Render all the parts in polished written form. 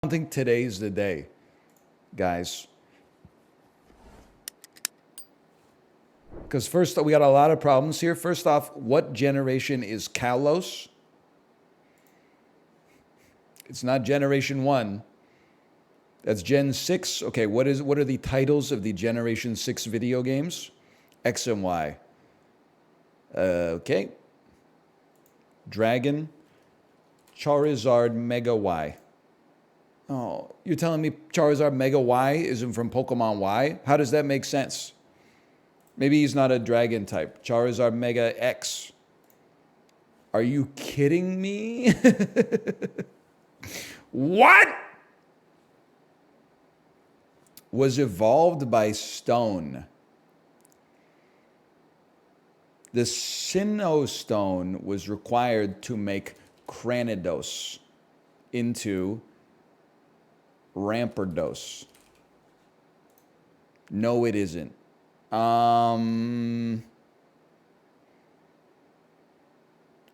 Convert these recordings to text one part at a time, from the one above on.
think today's the day, guys. Because first, we got a lot of problems here. First off, what generation is Kalos? It's not Generation 1. That's Gen 6. Okay, what are the titles of the Generation 6 video games? X and Y. Okay. Dragon. Charizard Mega Y. Oh, you're telling me Charizard Mega Y isn't from Pokemon Y? How does that make sense? Maybe he's not a dragon type. Charizard Mega X. Are you kidding me? What? Was evolved by stone. The Sinnoh stone was required to make Cranidos into Rampardos. No, it isn't.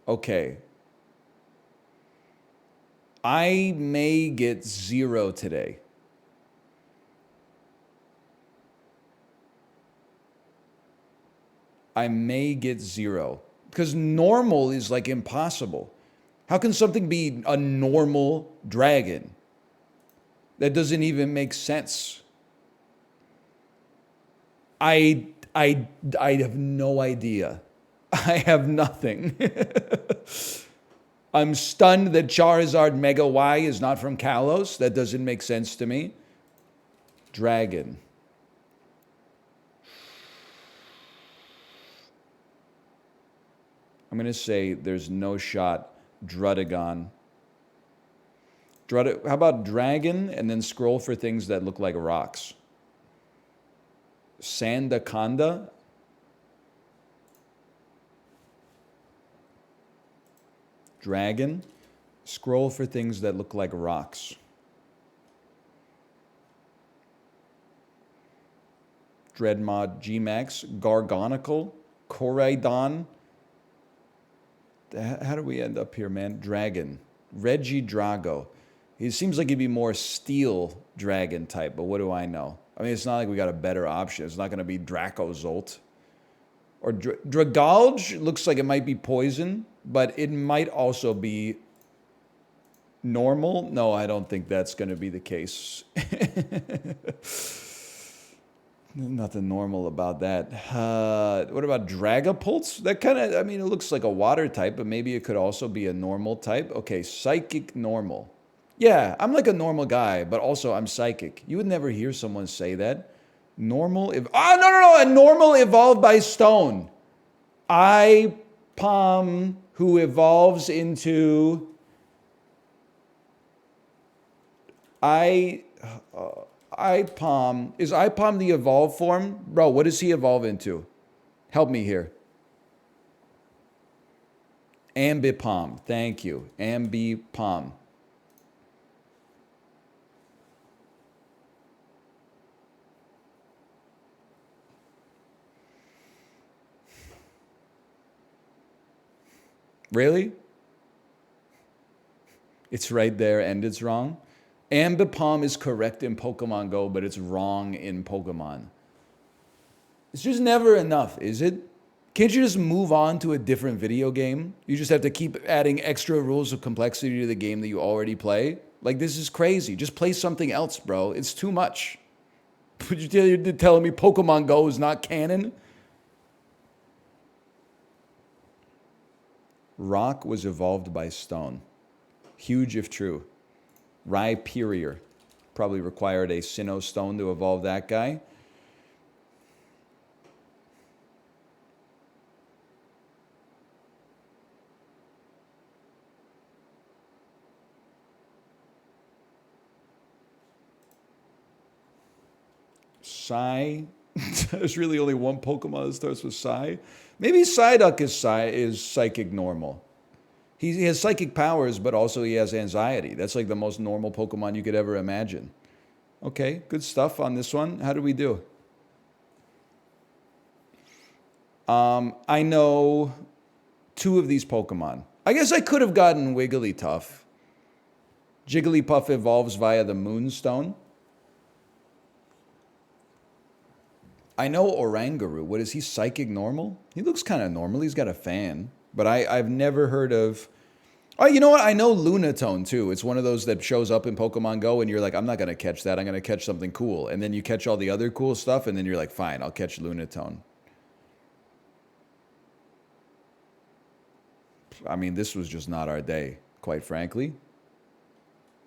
Okay. I may get 0 today. I may get 0. Because normal is like impossible. How can something be a normal dragon? That doesn't even make sense. I have no idea. I have nothing. I'm stunned that Charizard Mega Y is not from Kalos. That doesn't make sense to me. Dragon. I'm going to say there's no shot. Drudagon. How about dragon and then scroll for things that look like rocks? Sandaconda? Dragon. Scroll for things that look like rocks. Dreadmod Gmax. Gargonical. Koraidon. How do we end up here, man? Dragon. Regidrago. He seems like he'd be more steel dragon type, but what do I know? I mean, it's not like we got a better option. It's not going to be Dracozolt. Or Dragalge looks like it might be poison, but it might also be normal. No, I don't think that's going to be the case. Nothing normal about that. What about Dragapult? That kind of, I mean, it looks like a water type, but maybe it could also be a normal type. Okay, Psychic Normal. Yeah, I'm like a normal guy, but also I'm psychic. You would never hear someone say that. Normal, no, a normal evolved by stone. Palm who evolves into Palm. Is Palm the evolved form? Bro, what does he evolve into? Help me here. Ambipom. Thank you. Ambipom. Really? It's right there and it's wrong? Ambipom is correct in Pokemon Go, but it's wrong in Pokemon. It's just never enough, is it? Can't you just move on to a different video game? You just have to keep adding extra rules of complexity to the game that you already play? Like, this is crazy. Just play something else, bro. It's too much. You're telling me Pokemon Go is not canon? Rock was evolved by stone. Huge if true. Rhyperior. Probably required a Sinnoh stone to evolve that guy. Psy. There's really only one Pokemon that starts with Psy. Maybe Psyduck is psychic normal. He has psychic powers, but also he has anxiety. That's like the most normal Pokemon you could ever imagine. Okay, good stuff on this one. How do we do? I know 2 of these Pokemon. I guess I could have gotten Wigglytuff. Jigglypuff evolves via the Moonstone. I know Oranguru. What is he, psychic normal? He looks kind of normal. He's got a fan. But I've never heard of... Oh, you know what? I know Lunatone, too. It's one of those that shows up in Pokemon Go, and you're like, I'm not going to catch that. I'm going to catch something cool. And then you catch all the other cool stuff, and then you're like, fine, I'll catch Lunatone. I mean, this was just not our day, quite frankly.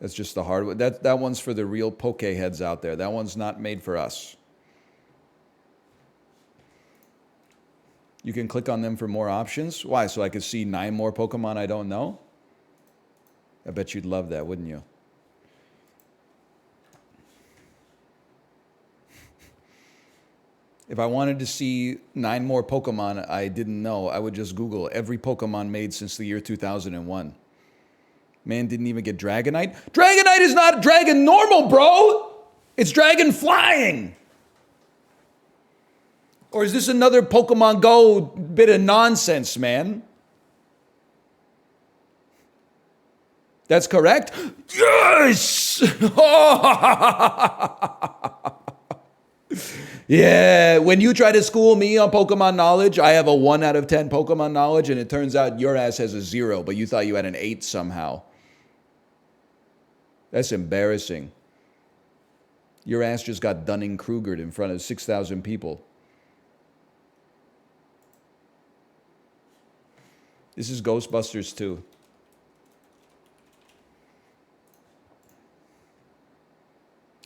That's just the hard one. That one's for the real Pokeheads out there. That one's not made for us. You can click on them for more options. Why? So I could see 9 more Pokemon I don't know? I bet you'd love that, wouldn't you? If I wanted to see 9 more Pokemon I didn't know, I would just Google every Pokemon made since the year 2001. Man didn't even get Dragonite. Dragonite is not dragon normal, bro! It's dragon flying! Or is this another Pokemon Go bit of nonsense, man? That's correct? Yes! Yeah, when you try to school me on Pokemon knowledge, I have a 1 out of 10 Pokemon knowledge, and it turns out your ass has a 0, but you thought you had an 8 somehow. That's embarrassing. Your ass just got Dunning-Krugered in front of 6,000 people. This is Ghostbusters 2.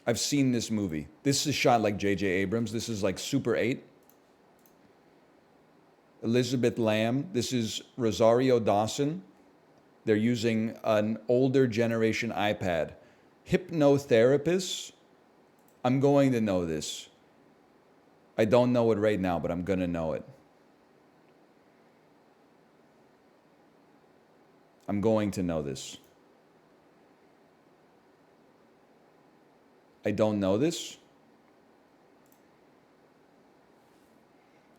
I've seen this movie. This is shot like J.J. Abrams. This is like Super 8. Elizabeth Lamb. This is Rosario Dawson. They're using an older generation iPad. Hypnotherapists. I'm going to know this. I don't know it right now, but I'm going to know it. I'm going to know this. I don't know this.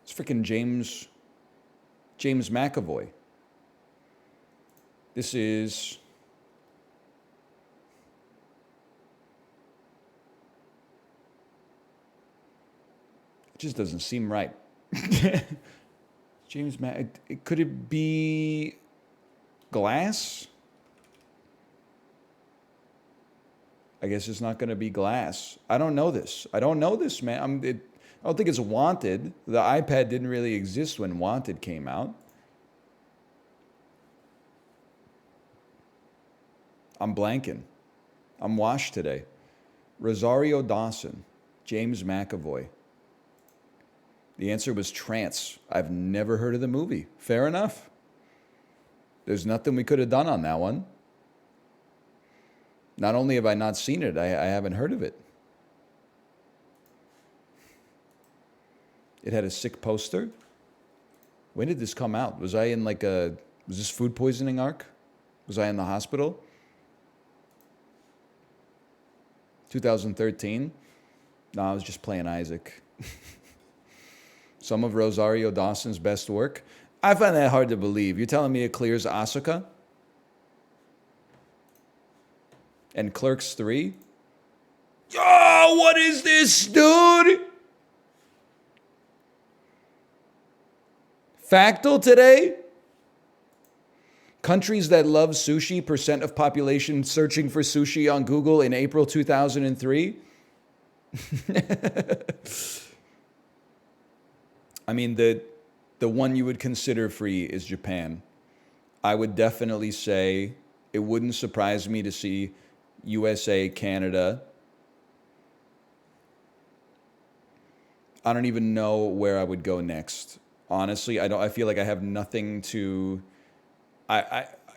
It's freaking James McAvoy. This is... It just doesn't seem right. Could it be Glass? I guess it's not going to be Glass. I don't know this. I don't know this, man. I don't think it's Wanted. The iPad didn't really exist when Wanted came out. I'm blanking. I'm washed today. Rosario Dawson, James McAvoy. The answer was Trance. I've never heard of the movie. Fair enough. There's nothing we could have done on that one. Not only have I not seen it, I haven't heard of it. It had a sick poster. When did this come out? Was I in was this food poisoning arc? Was I in the hospital? 2013? No, I was just playing Isaac. Some of Rosario Dawson's best work. I find that hard to believe. You're telling me it clears Asuka? And Clerks 3? Oh, what is this, dude? Factal today? Countries that love sushi, percent of population searching for sushi on Google in April 2003? I mean, the one you would consider free is Japan. I would definitely say it wouldn't surprise me to see USA, Canada. I don't even know where I would go next. Honestly, I feel like I have nothing to...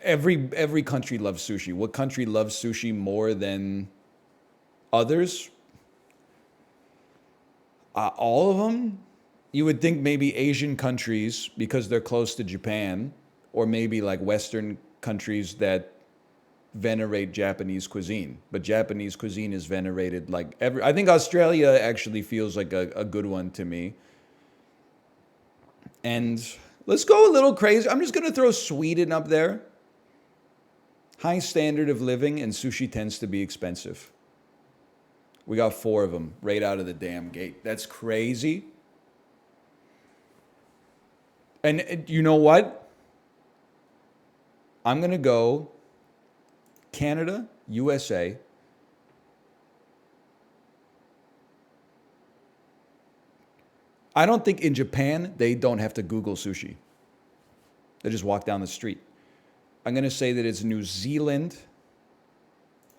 Every country loves sushi. What country loves sushi more than others? All of them? You would think maybe Asian countries, because they're close to Japan, or maybe like Western countries that venerate Japanese cuisine. But Japanese cuisine is venerated like I think Australia actually feels like a good one to me. And let's go a little crazy. I'm just going to throw Sweden up there. High standard of living, and sushi tends to be expensive. We got 4 of them right out of the damn gate. That's crazy. And you know what? I'm going to go Canada, USA. I don't think in Japan they don't have to Google sushi. They just walk down the street. I'm going to say that it's New Zealand,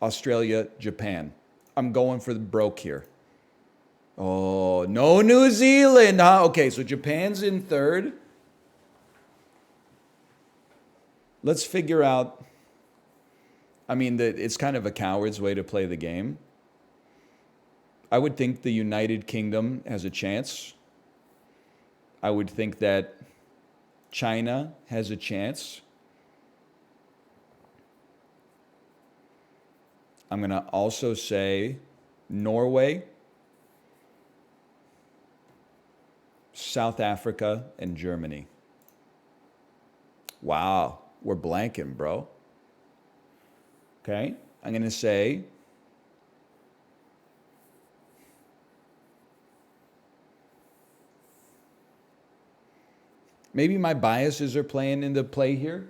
Australia, Japan. I'm going for the broke here. Oh, no New Zealand, huh? Okay, so Japan's in third. Let's figure out. I mean, it's kind of a coward's way to play the game. I would think the United Kingdom has a chance. I would think that China has a chance. I'm going to also say Norway, South Africa, and Germany. Wow, we're blanking, bro. Okay, I'm going to say maybe my biases are playing into play here.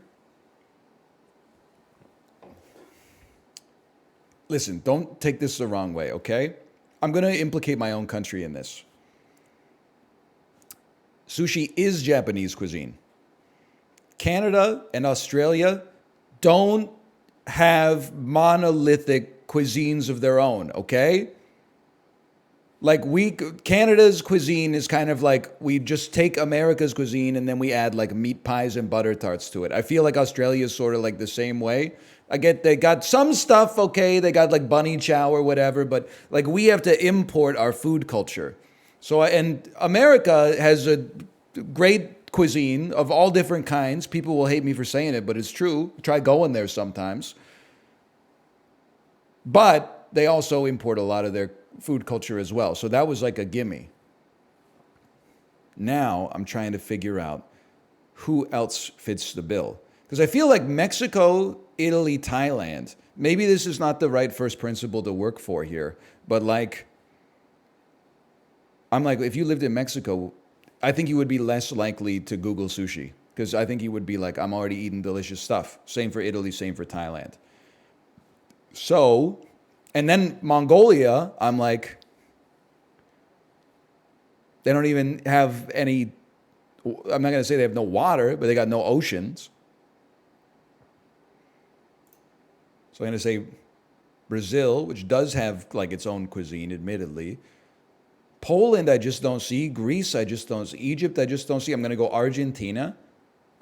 Listen, don't take this the wrong way, okay? I'm going to implicate my own country in this. Sushi is Japanese cuisine. Canada and Australia don't have monolithic cuisines of their own, okay? Like Canada's cuisine is kind of like we just take America's cuisine and then we add like meat pies and butter tarts to it. I feel like Australia is sort of like the same way. I get they got some stuff, okay, they got like bunny chow or whatever, but like we have to import our food culture. So, and America has a great cuisine of all different kinds. People will hate me for saying it, but it's true. Try going there sometimes. But they also import a lot of their food culture as well. So that was like a gimme. Now I'm trying to figure out who else fits the bill. Because I feel like Mexico, Italy, Thailand, maybe this is not the right first principle to work for here, but like, I'm like, if you lived in Mexico, I think you would be less likely to Google sushi. Because I think you would be like, I'm already eating delicious stuff. Same for Italy, same for Thailand. So, and then Mongolia, I'm like, they don't even have any, I'm not going to say they have no water, but they got no oceans. So I'm going to say Brazil, which does have like its own cuisine, admittedly. Poland, I just don't see. Greece, I just don't see. Egypt, I just don't see. I'm going to go Argentina.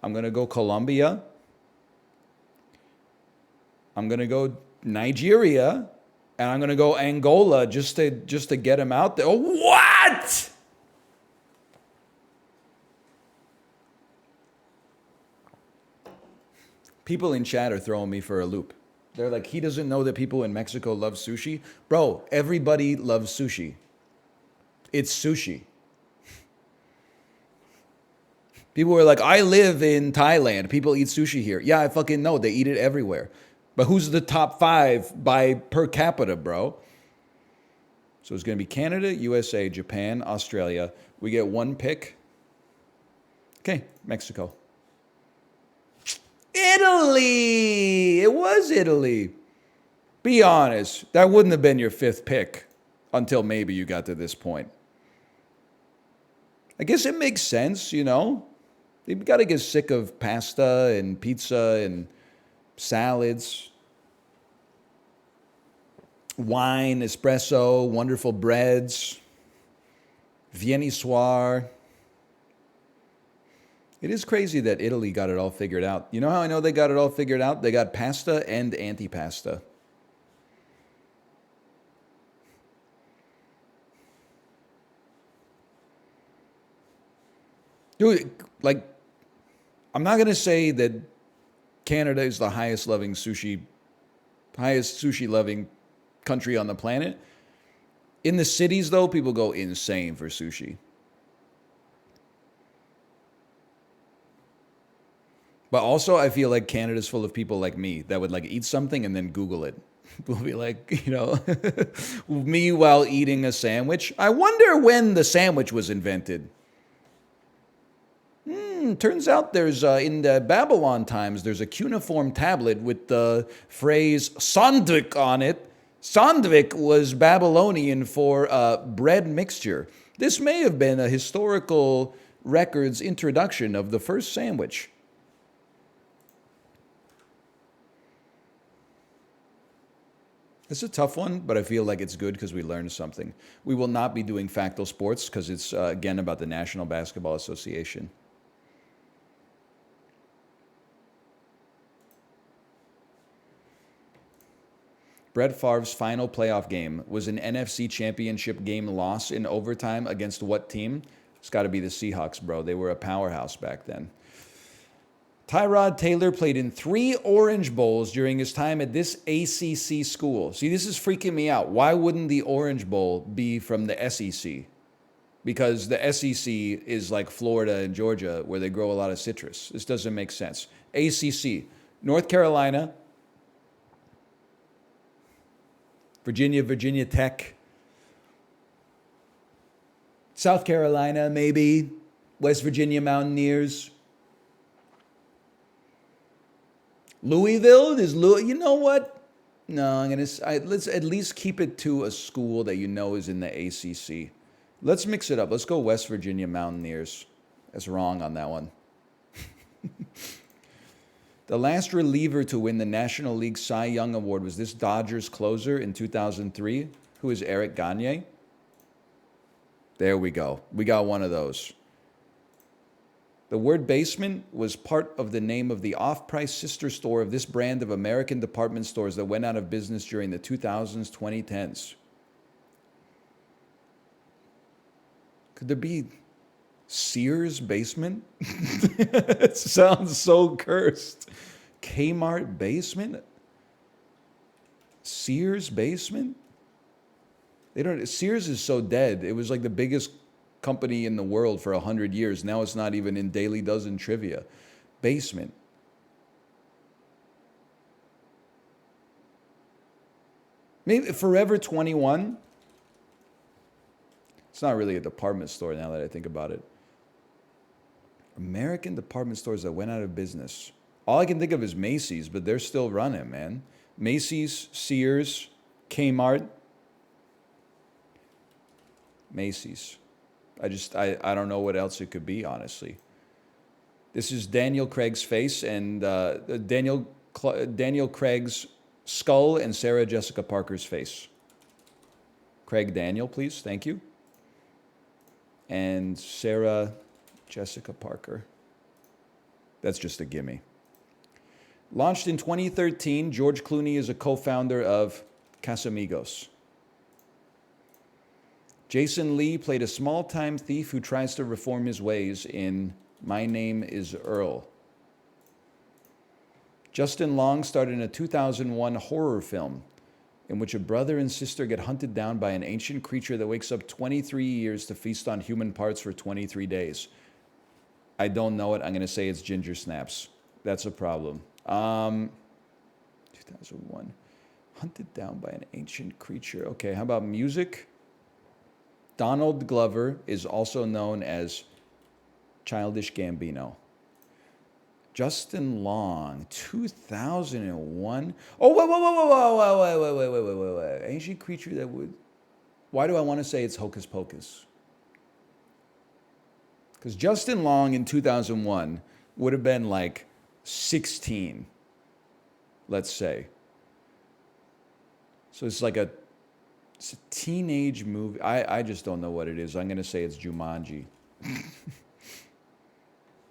I'm going to go Colombia. I'm going to go Nigeria. And I'm going to go Angola just to get them out there. What? People in chat are throwing me for a loop. They're like, he doesn't know that people in Mexico love sushi. Bro, everybody loves sushi. It's sushi. People were like, I live in Thailand. People eat sushi here. Yeah, I fucking know. They eat it everywhere. But who's the top 5 by per capita, bro? So it's going to be Canada, USA, Japan, Australia. We get one pick. Okay, Mexico. Italy! It was Italy. Be honest. That wouldn't have been your 5th pick until maybe you got to this point. I guess it makes sense, you know? You've got to get sick of pasta and pizza and salads, wine, espresso, wonderful breads, viennoiserie. It is crazy that Italy got it all figured out. You know how I know they got it all figured out? They got pasta and antipasta. Dude, like, I'm not going to say that Canada is the highest sushi loving country on the planet. In the cities, though, people go insane for sushi. But also, I feel like Canada's full of people like me that would like eat something and then Google it. We'll be like, me while eating a sandwich. I wonder when the sandwich was invented. Turns out there's, in the Babylon times, there's a cuneiform tablet with the phrase Sandvik on it. Sandvik was Babylonian for bread mixture. This may have been a historical record's introduction of the first sandwich. It's a tough one, but I feel like it's good because we learned something. We will not be doing Factal Sports because it's, again, about the National Basketball Association. Brett Favre's final playoff game was an NFC Championship game loss in overtime against what team? It's got to be the Seahawks, bro. They were a powerhouse back then. Tyrod Taylor played in 3 Orange Bowls during his time at this ACC school. See, this is freaking me out. Why wouldn't the Orange Bowl be from the SEC? Because the SEC is like Florida and Georgia where they grow a lot of citrus. This doesn't make sense. ACC, North Carolina, Virginia Tech, South Carolina maybe, West Virginia Mountaineers, Louisville. You know what? No, let's at least keep it to a school that you know is in the ACC. Let's mix it up. Let's go West Virginia Mountaineers. That's wrong on that one. The last reliever to win the National League Cy Young Award was this Dodgers closer in 2003, who is Eric Gagne. There we go. We got one of those. The word basement was part of the name of the off-price sister store of this brand of American department stores that went out of business during the 2000s, 2010s. Could there be Sears basement? It sounds so cursed. Kmart basement? Sears basement? Sears is so dead. It was like the biggest company in the world for 100 years. Now it's not even in Daily Dozen trivia. Basement. Maybe Forever 21. It's not really a department store now that I think about it. American department stores that went out of business. All I can think of is Macy's, but they're still running, man. Macy's, Sears, Kmart. Macy's. I don't know what else it could be, honestly. This is Daniel Craig's face and Daniel Craig's skull and Sarah Jessica Parker's face. Craig Daniel, please. Thank you. And Sarah Jessica Parker. That's just a gimme. Launched in 2013, George Clooney is a co-founder of Casamigos. Jason Lee played a small-time thief who tries to reform his ways in My Name is Earl. Justin Long starred in a 2001 horror film in which a brother and sister get hunted down by an ancient creature that wakes up 23 years to feast on human parts for 23 days. I don't know it. I'm going to say it's Ginger Snaps. That's a problem. 2001. Hunted down by an ancient creature. Okay, how about music? Donald Glover is also known as Childish Gambino. Justin Long, 2001. Oh, wait. Ancient creature that would... Why do I want to say it's Hocus Pocus? Because Justin Long in 2001 would have been like 16, let's say. So it's like it's a teenage movie. I just don't know what it is. I'm going to say it's Jumanji.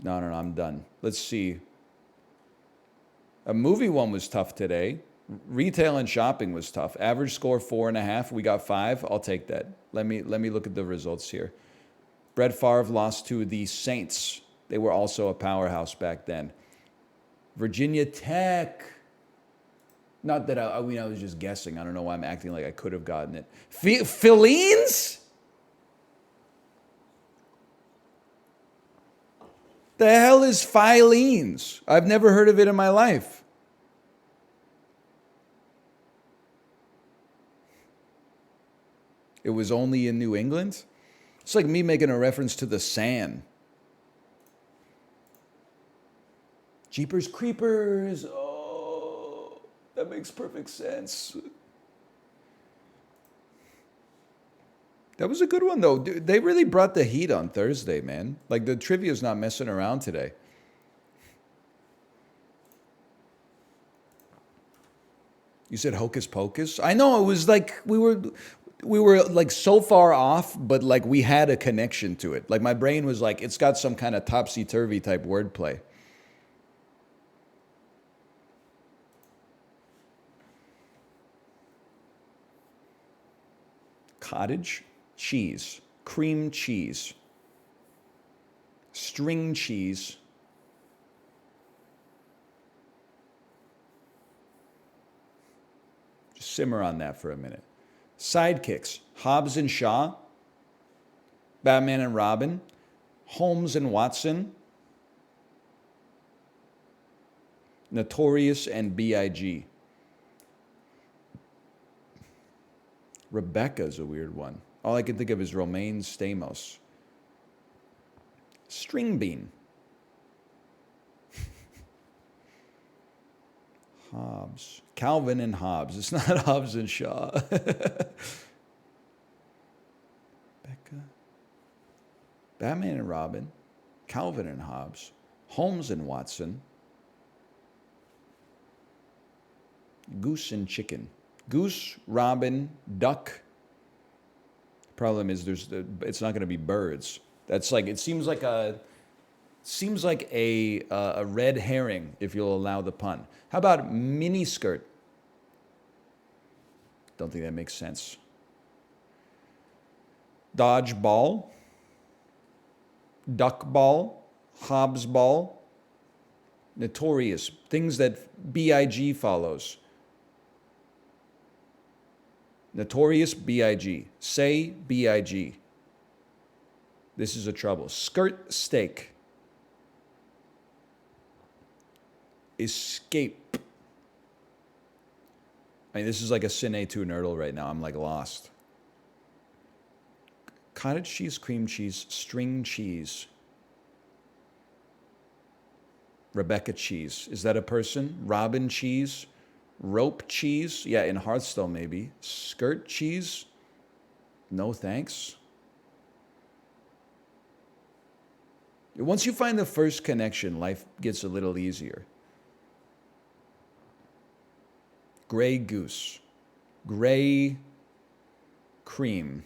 No, I'm done. Let's see. A movie one was tough today. Retail and shopping was tough. Average score 4.5. We got 5. I'll take that. Let me look at the results here. Brett Favre lost to the Saints. They were also a powerhouse back then. Virginia Tech. Not that I was just guessing. I don't know why I'm acting like I could have gotten it. Philines? The hell is Filenes? I've never heard of it in my life. It was only in New England? It's like me making a reference to the sand. Jeepers Creepers. Oh, that makes perfect sense. That was a good one, though. Dude, they really brought the heat on Thursday, man. Like, the trivia's not messing around today. You said Hocus Pocus? I know, it was like we were like so far off, but like we had a connection to it. Like my brain was like, it's got some kind of topsy-turvy type wordplay. Cottage cheese, cream cheese, string cheese, just simmer on that for a minute. Sidekicks, Hobbs and Shaw, Batman and Robin, Holmes and Watson, Notorious and B.I.G. Rebecca's a weird one. All I can think of is Romaine Stamos. String bean. Hobbs. Calvin and Hobbs. It's not Hobbs and Shaw. Rebecca. Batman and Robin. Calvin and Hobbs. Holmes and Watson. Goose and chicken. Goose, robin, duck. Problem is, it's not going to be birds. That's like, it seems like a red herring, if you'll allow the pun. How about mini skirt? Don't think that makes sense. Dodge ball, duck ball, Hobbs ball, notorious, things that B.I.G. follows. Notorious B.I.G. Say B.I.G. This is a trouble. Skirt steak. Escape. I mean, this is like a Cine 2 nerdle right now. I'm like lost. Cottage cheese, cream cheese, string cheese. Rebecca cheese. Is that a person? Robin cheese. Rope cheese, yeah, in Hearthstone maybe. Skirt cheese, no thanks. Once you find the first connection, life gets a little easier. Gray goose, gray cream,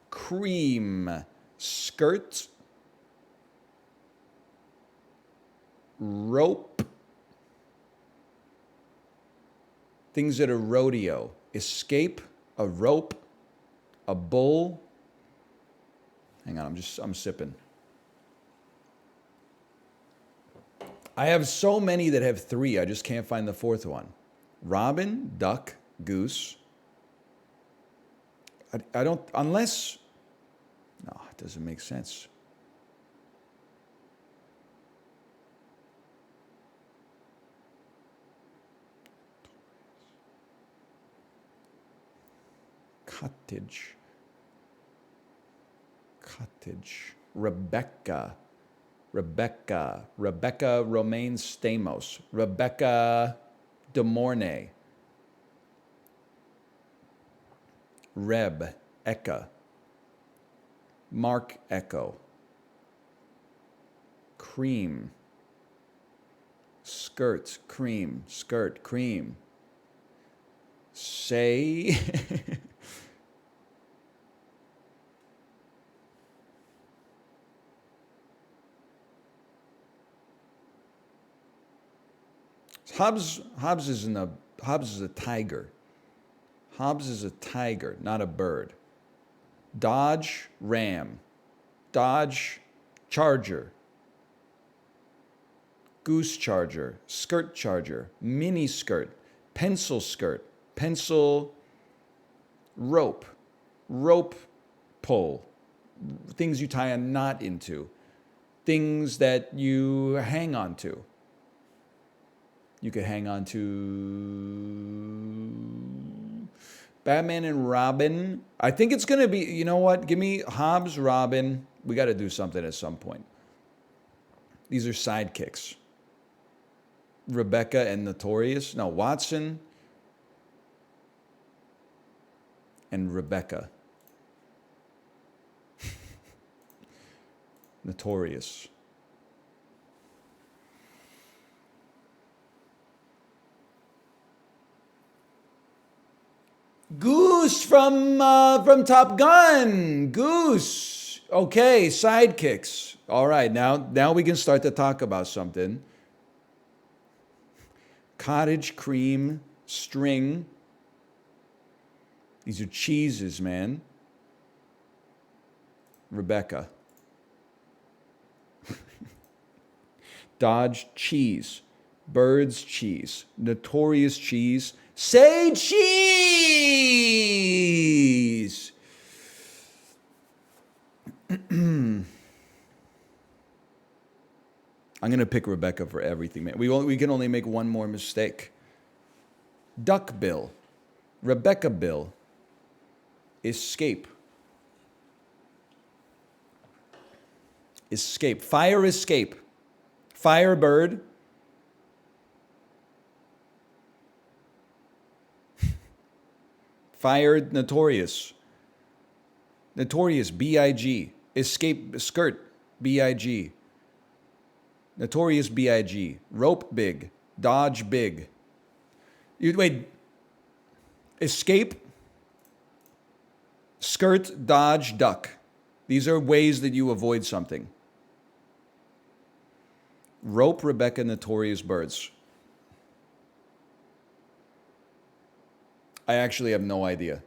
cream, skirt, rope. Things at a rodeo. Escape, a rope, a bull. Hang on, I'm sipping. I have so many that have 3, I just can't find the 4th one. Robin, duck, goose. I don't, unless, no, it doesn't make sense. Cottage. Rebecca. Romaine Stamos. Rebecca De Mornay. Reb. Eka. Mark Echo. Cream. Skirt. Cream. Skirt. Cream. Say. Hobbs is a tiger. Hobbs is a tiger, not a bird. Dodge, ram. Dodge, charger. Goose charger. Skirt charger. Mini skirt. Pencil skirt. Pencil, rope. Rope pole. Things you tie a knot into. things that you hang on to. You could hang on to Batman and Robin. I think it's going to be, you know what? Give me Hobbs, Robin. We got to do something at some point. These are sidekicks. Rebecca and Notorious. No, Watson and Rebecca. Notorious. Goose from Top Gun. Goose. Okay, sidekicks. All right, now we can start to talk about something. Cottage cream string. These are cheeses, man. Rebecca. Dodge cheese. Bird's cheese. Notorious cheese. Say cheese! I'm going to pick Rebecca for everything, man. We can only make one more mistake. Duck bill. Rebecca bill. Escape. Escape. Fire escape. Firebird. Fired Notorious. Notorious, B-I-G. Escape skirt, B-I-G. Notorious, B-I-G. Rope big. Dodge big. Wait. Escape. Skirt, dodge, duck. These are ways that you avoid something. Rope, Rebecca, Notorious, birds. I actually have no idea.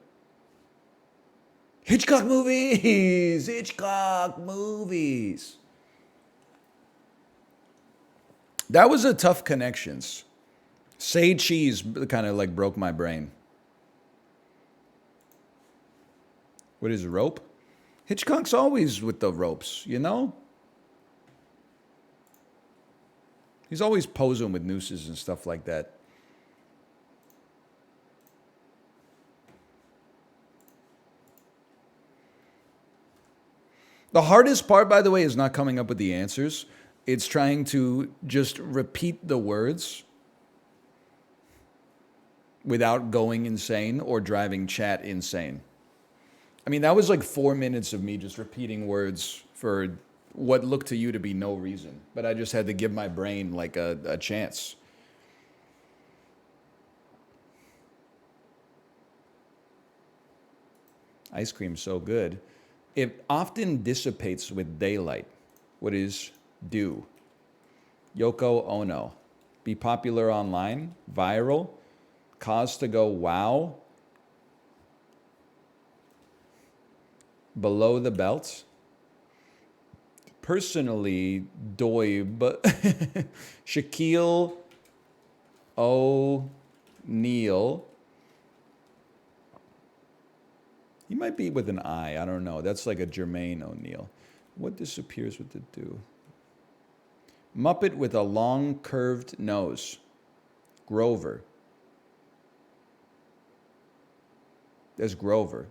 Hitchcock movies! Hitchcock movies! That was a tough connections. Say cheese kind of like broke my brain. What is rope? Hitchcock's always with the ropes, you know? He's always posing with nooses and stuff like that. The hardest part, by the way, is not coming up with the answers. It's trying to just repeat the words without going insane or driving chat insane. I mean, that was like 4 minutes of me just repeating words for what looked to you to be no reason. But I just had to give my brain like a chance. Ice cream's so good. It often dissipates with daylight. What is do? Yoko Ono. Be popular online. Viral. Cause to go wow. Below the belt. Personally, Doib. Shaquille O'Neal. He might be with an I. I don't know. That's like a Jermaine O'Neal. What disappears with the do? Muppet with a long curved nose. Grover. There's Grover.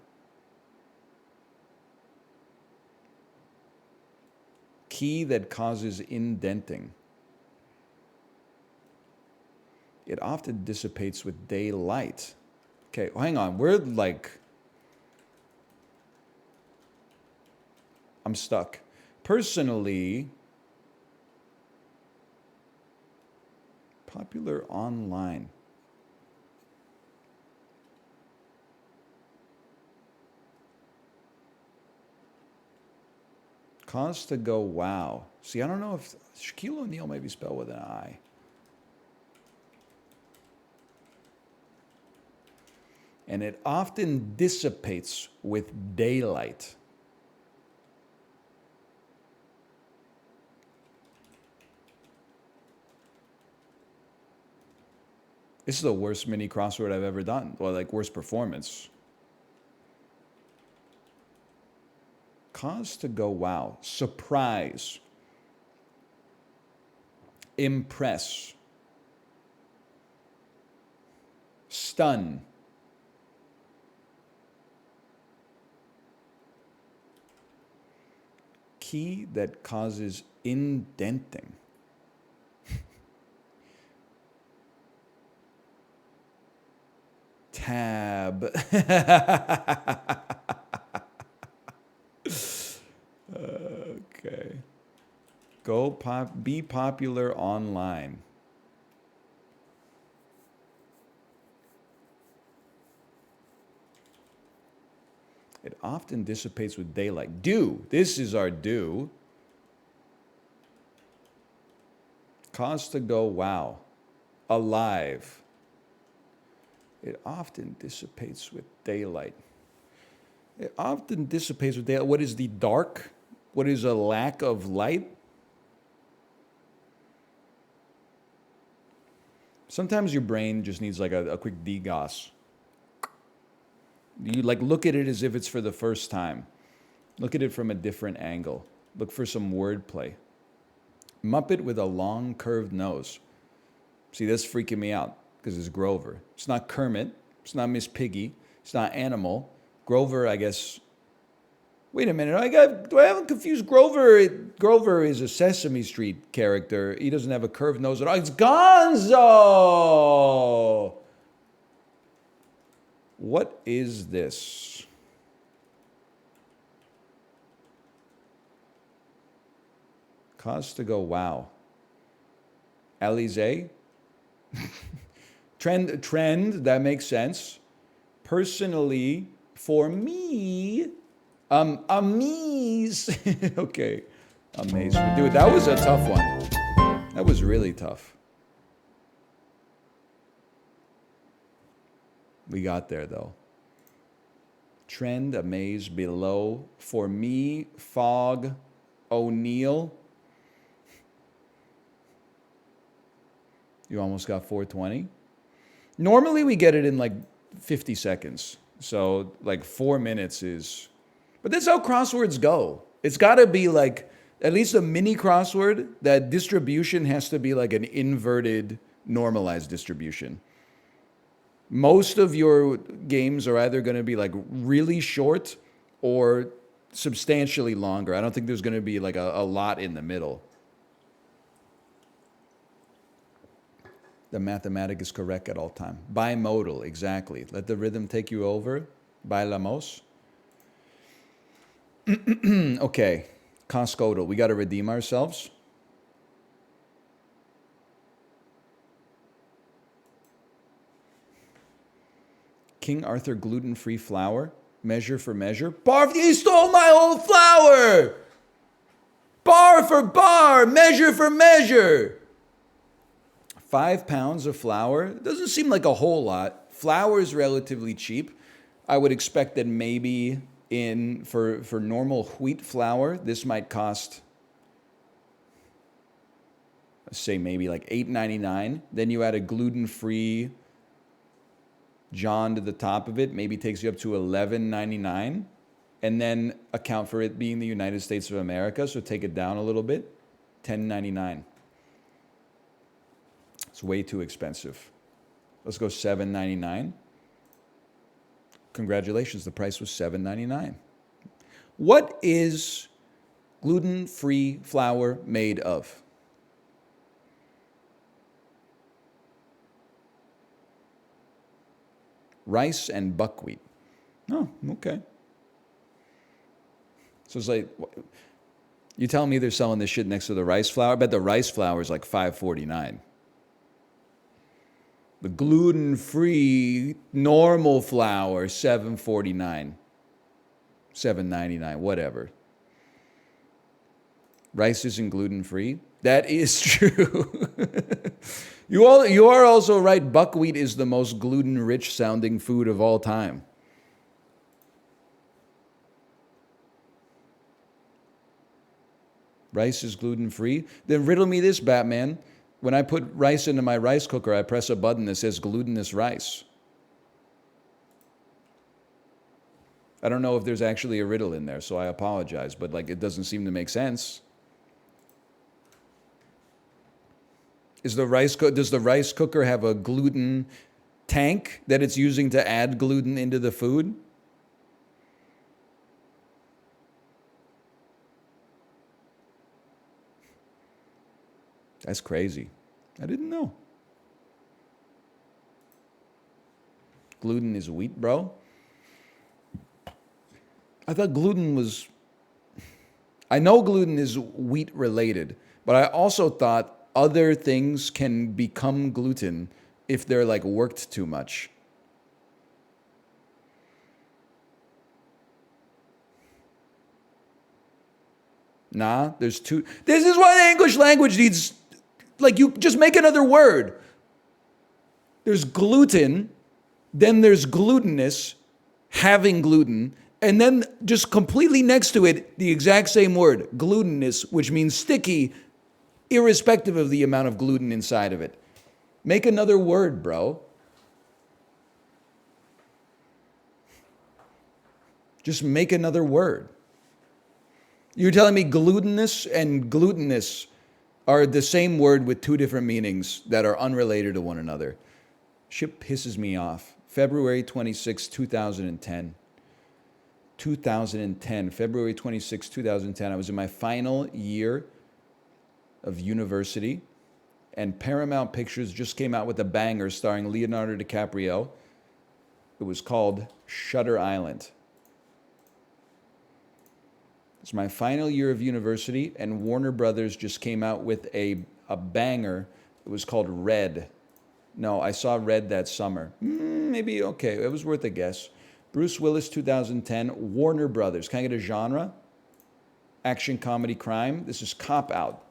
Key that causes indenting. It often dissipates with daylight. Okay, hang on. We're like... I'm stuck. Personally, popular online. Cause to go wow. See, I don't know if Shaquille O'Neal may be spelled with an I. And it often dissipates with daylight. This is the worst mini crossword I've ever done. Well, like worst performance. Cause to go wow. Surprise. impress, stun, key that causes indenting. Tab. Okay. Be popular online. It often dissipates with daylight. Dew. This is our dew. Cause to go wow. Alive. It often dissipates with daylight. It often dissipates with daylight. What is the dark? What is a lack of light? Sometimes your brain just needs like a quick degauss. You like look at it as if it's for the first time. Look at it from a different angle. Look for some wordplay. Muppet with a long curved nose. See, that's freaking me out because it's Grover. It's not Kermit. It's not Miss Piggy. It's not Animal. Grover, I guess. Wait a minute. Do I have confused Grover? Grover is a Sesame Street character. He doesn't have a curved nose at all. It's Gonzo! What is this? Cause to go wow. Alize? Trend, that makes sense. Personally, for me, amaze. Okay, amazing. Dude, that was a tough one. That was really tough. We got there though. Trend, amaze, below. For me, fog, O'Neill. You almost got 420. Normally we get it in like 50 seconds. So like 4 minutes is, but that's how crosswords go. It's got to be like at least a mini crossword. That distribution has to be like an inverted normalized distribution. Most of your games are either going to be like really short or substantially longer. I don't think there's going to be like a lot in the middle. The mathematic is correct at all time. Bimodal, exactly. Let the rhythm take you over. Bailamos. Okay. Coscodal. We got to redeem ourselves. King Arthur gluten-free flour. Measure for measure. Bar, he stole my whole flour! Bar for bar, measure for measure. 5 pounds of flour. Doesn't seem like a whole lot. Flour is relatively cheap. I would expect that maybe for normal wheat flour, this might cost, let's say maybe like $8.99. Then you add a gluten-free John to the top of it, maybe takes you up to $11.99. And then account for it being the United States of America, so take it down a little bit, $10.99. It's way too expensive. Let's go $7.99. Congratulations, the price was $7.99. What is gluten-free flour made of? Rice and buckwheat. Oh, okay. So it's like, you telling me they're selling this shit next to the rice flour? I bet the rice flour is like $5.49. The gluten-free normal flour, $7.49. $7.99, whatever. Rice isn't gluten-free? That is true. You are also right. Buckwheat is the most gluten-rich sounding food of all time. Rice is gluten-free? Then riddle me this, Batman. When I put rice into my rice cooker, I press a button that says glutinous rice. I don't know if there's actually a riddle in there, so I apologize, but like it doesn't seem to make sense. Does the rice cooker have a gluten tank that it's using to add gluten into the food? That's crazy. I didn't know. Gluten is wheat, bro. I thought gluten was. I know gluten is wheat related, but I also thought other things can become gluten if they're like worked too much. Nah, there's two. This is why the English language needs, like, you just make another word. There's gluten, then there's glutinous, having gluten, and then just completely next to it, the exact same word, glutinous, which means sticky, irrespective of the amount of gluten inside of it. Make another word, bro. Just make another word. You're telling me glutinous and glutinous are the same word with two different meanings that are unrelated to one another. Shit pisses me off. February 26, 2010. 2010, February 26, 2010. I was in my final year of university, and Paramount Pictures just came out with a banger starring Leonardo DiCaprio. It was called Shutter Island. It's my final year of university, and Warner Brothers just came out with a banger. It was called Red. No, I saw Red that summer. Maybe, okay, it was worth a guess. Bruce Willis, 2010, Warner Brothers. Can I get a genre? Action, comedy, crime. This is Cop Out.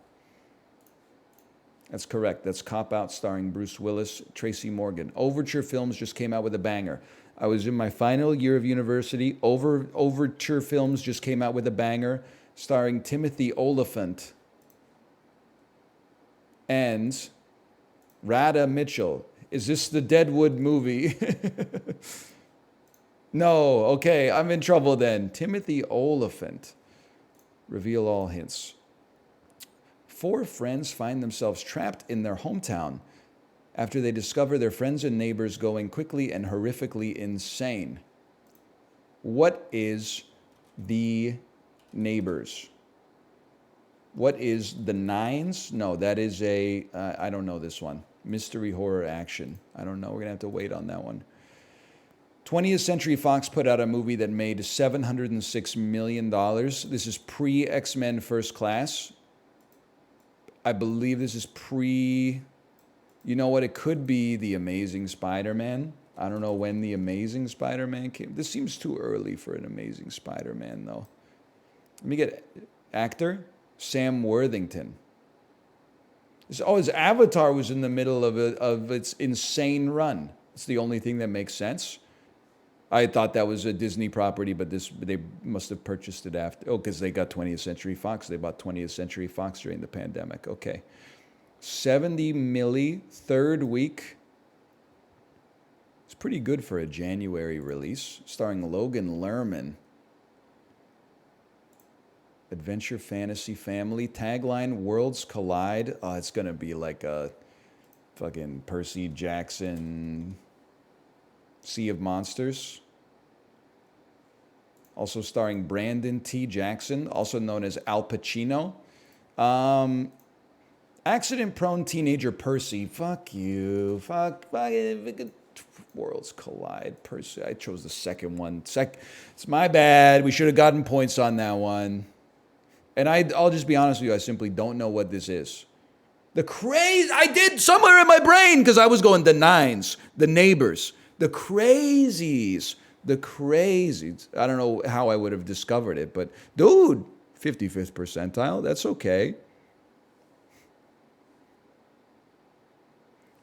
That's correct. That's Cop Out starring Bruce Willis, Tracy Morgan. Overture Films just came out with a banger. I was in my final year of university. Overture Films just came out with a banger starring Timothy Olyphant and Radha Mitchell. Is this the Deadwood movie? No, okay, I'm in trouble then. Timothy Olyphant. Reveal all hints. 4 friends find themselves trapped in their hometown after they discover their friends and neighbors going quickly and horrifically insane. What is the neighbors? What is the Nines? No, that is I don't know this one. Mystery horror action. I don't know. We're going to have to wait on that one. 20th Century Fox put out a movie that made $706 million. This is pre-X-Men First Class. I believe this is pre... You know what? It could be The Amazing Spider-Man. I don't know when The Amazing Spider-Man came. This seems too early for an Amazing Spider-Man, though. Let me get... Actor? Sam Worthington. His Avatar was in the middle of its insane run. It's the only thing that makes sense. I thought that was a Disney property, but they must have purchased it after. Oh, because they got 20th Century Fox. They bought 20th Century Fox during the pandemic. Okay. 70 milli, third week. It's pretty good for a January release. Starring Logan Lerman. Adventure Fantasy Family. Tagline, Worlds Collide. Oh, it's going to be like a fucking Percy Jackson... Sea of Monsters. Also starring Brandon T. Jackson, also known as Al Pacino. Accident-prone teenager Percy. Fuck you. Fuck. Worlds Collide. Percy. I chose the second one. It's my bad. We should have gotten points on that one. And I'll just be honest with you. I simply don't know what this is. I did somewhere in my brain because I was going the Nines, the Neighbors. The Crazies. I don't know how I would have discovered it, but dude, 55th percentile, that's okay.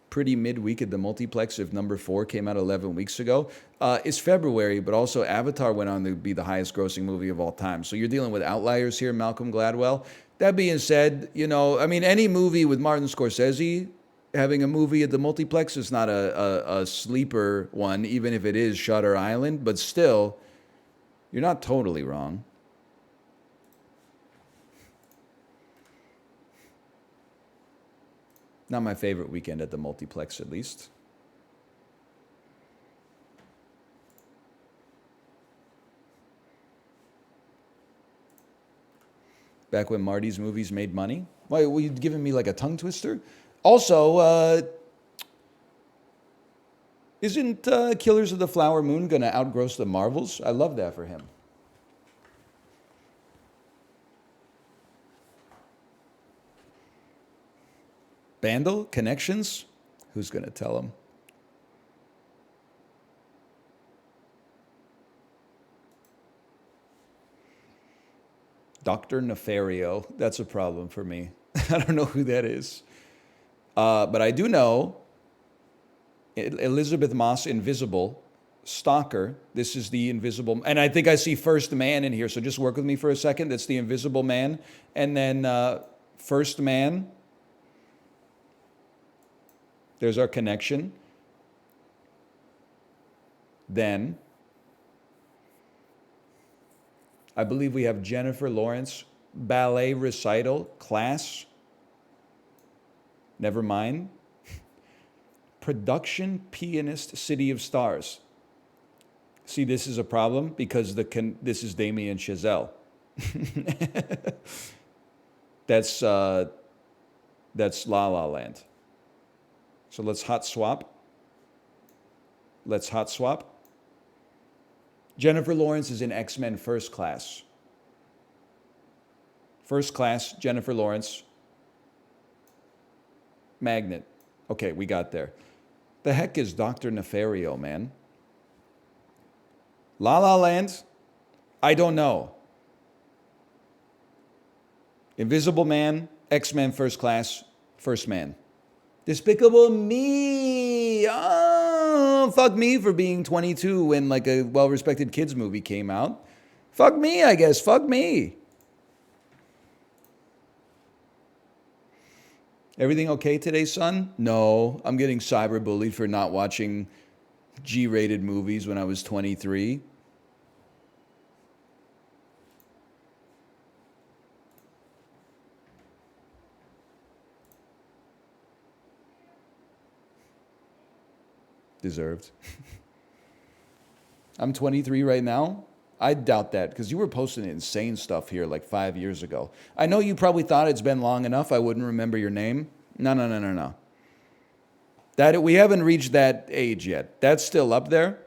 Pretty midweek at the multiplex if number 4 came out 11 weeks ago. It's February, but also Avatar went on to be the highest grossing movie of all time. So you're dealing with outliers here, Malcolm Gladwell. That being said, any movie with Martin Scorsese having a movie at the multiplex is not a sleeper one, even if it is Shutter Island, but still, you're not totally wrong. Not my favorite weekend at the multiplex, at least. Back when Marty's movies made money. Why were you giving me like a tongue twister? Also, isn't Killers of the Flower Moon gonna outgross the Marvels? I love that for him. Bandle? Connections? Who's gonna tell him? Dr. Nefario. That's a problem for me. I don't know who that is. But I do know Elizabeth Moss, Invisible, Stalker. This is the Invisible. And I think I see First Man in here. So just work with me for a second. That's the Invisible Man. And then First Man. There's our connection. Then I believe we have Jennifer Lawrence, ballet recital, class. Never mind. Production pianist, City of Stars. See, this is a problem because this is Damien Chazelle. That's La La Land. So let's hot swap. Let's hot swap. Jennifer Lawrence is in X-Men First Class. First Class, Jennifer Lawrence. Magnet. Okay, we got there. The heck is Dr. Nefario, man? La La Land? I don't know. Invisible Man, X-Men First Class, First Man. Despicable Me! Oh, fuck me for being 22 when like a well-respected kids movie came out. Fuck me, I guess. Fuck me. Everything okay today, son? No, I'm getting cyberbullied for not watching G-rated movies when I was 23. Deserved. I'm 23 right now. I doubt that because you were posting insane stuff here like 5 years ago. I know you probably thought it's been long enough I wouldn't remember your name. No. That we haven't reached that age yet. That's still up there.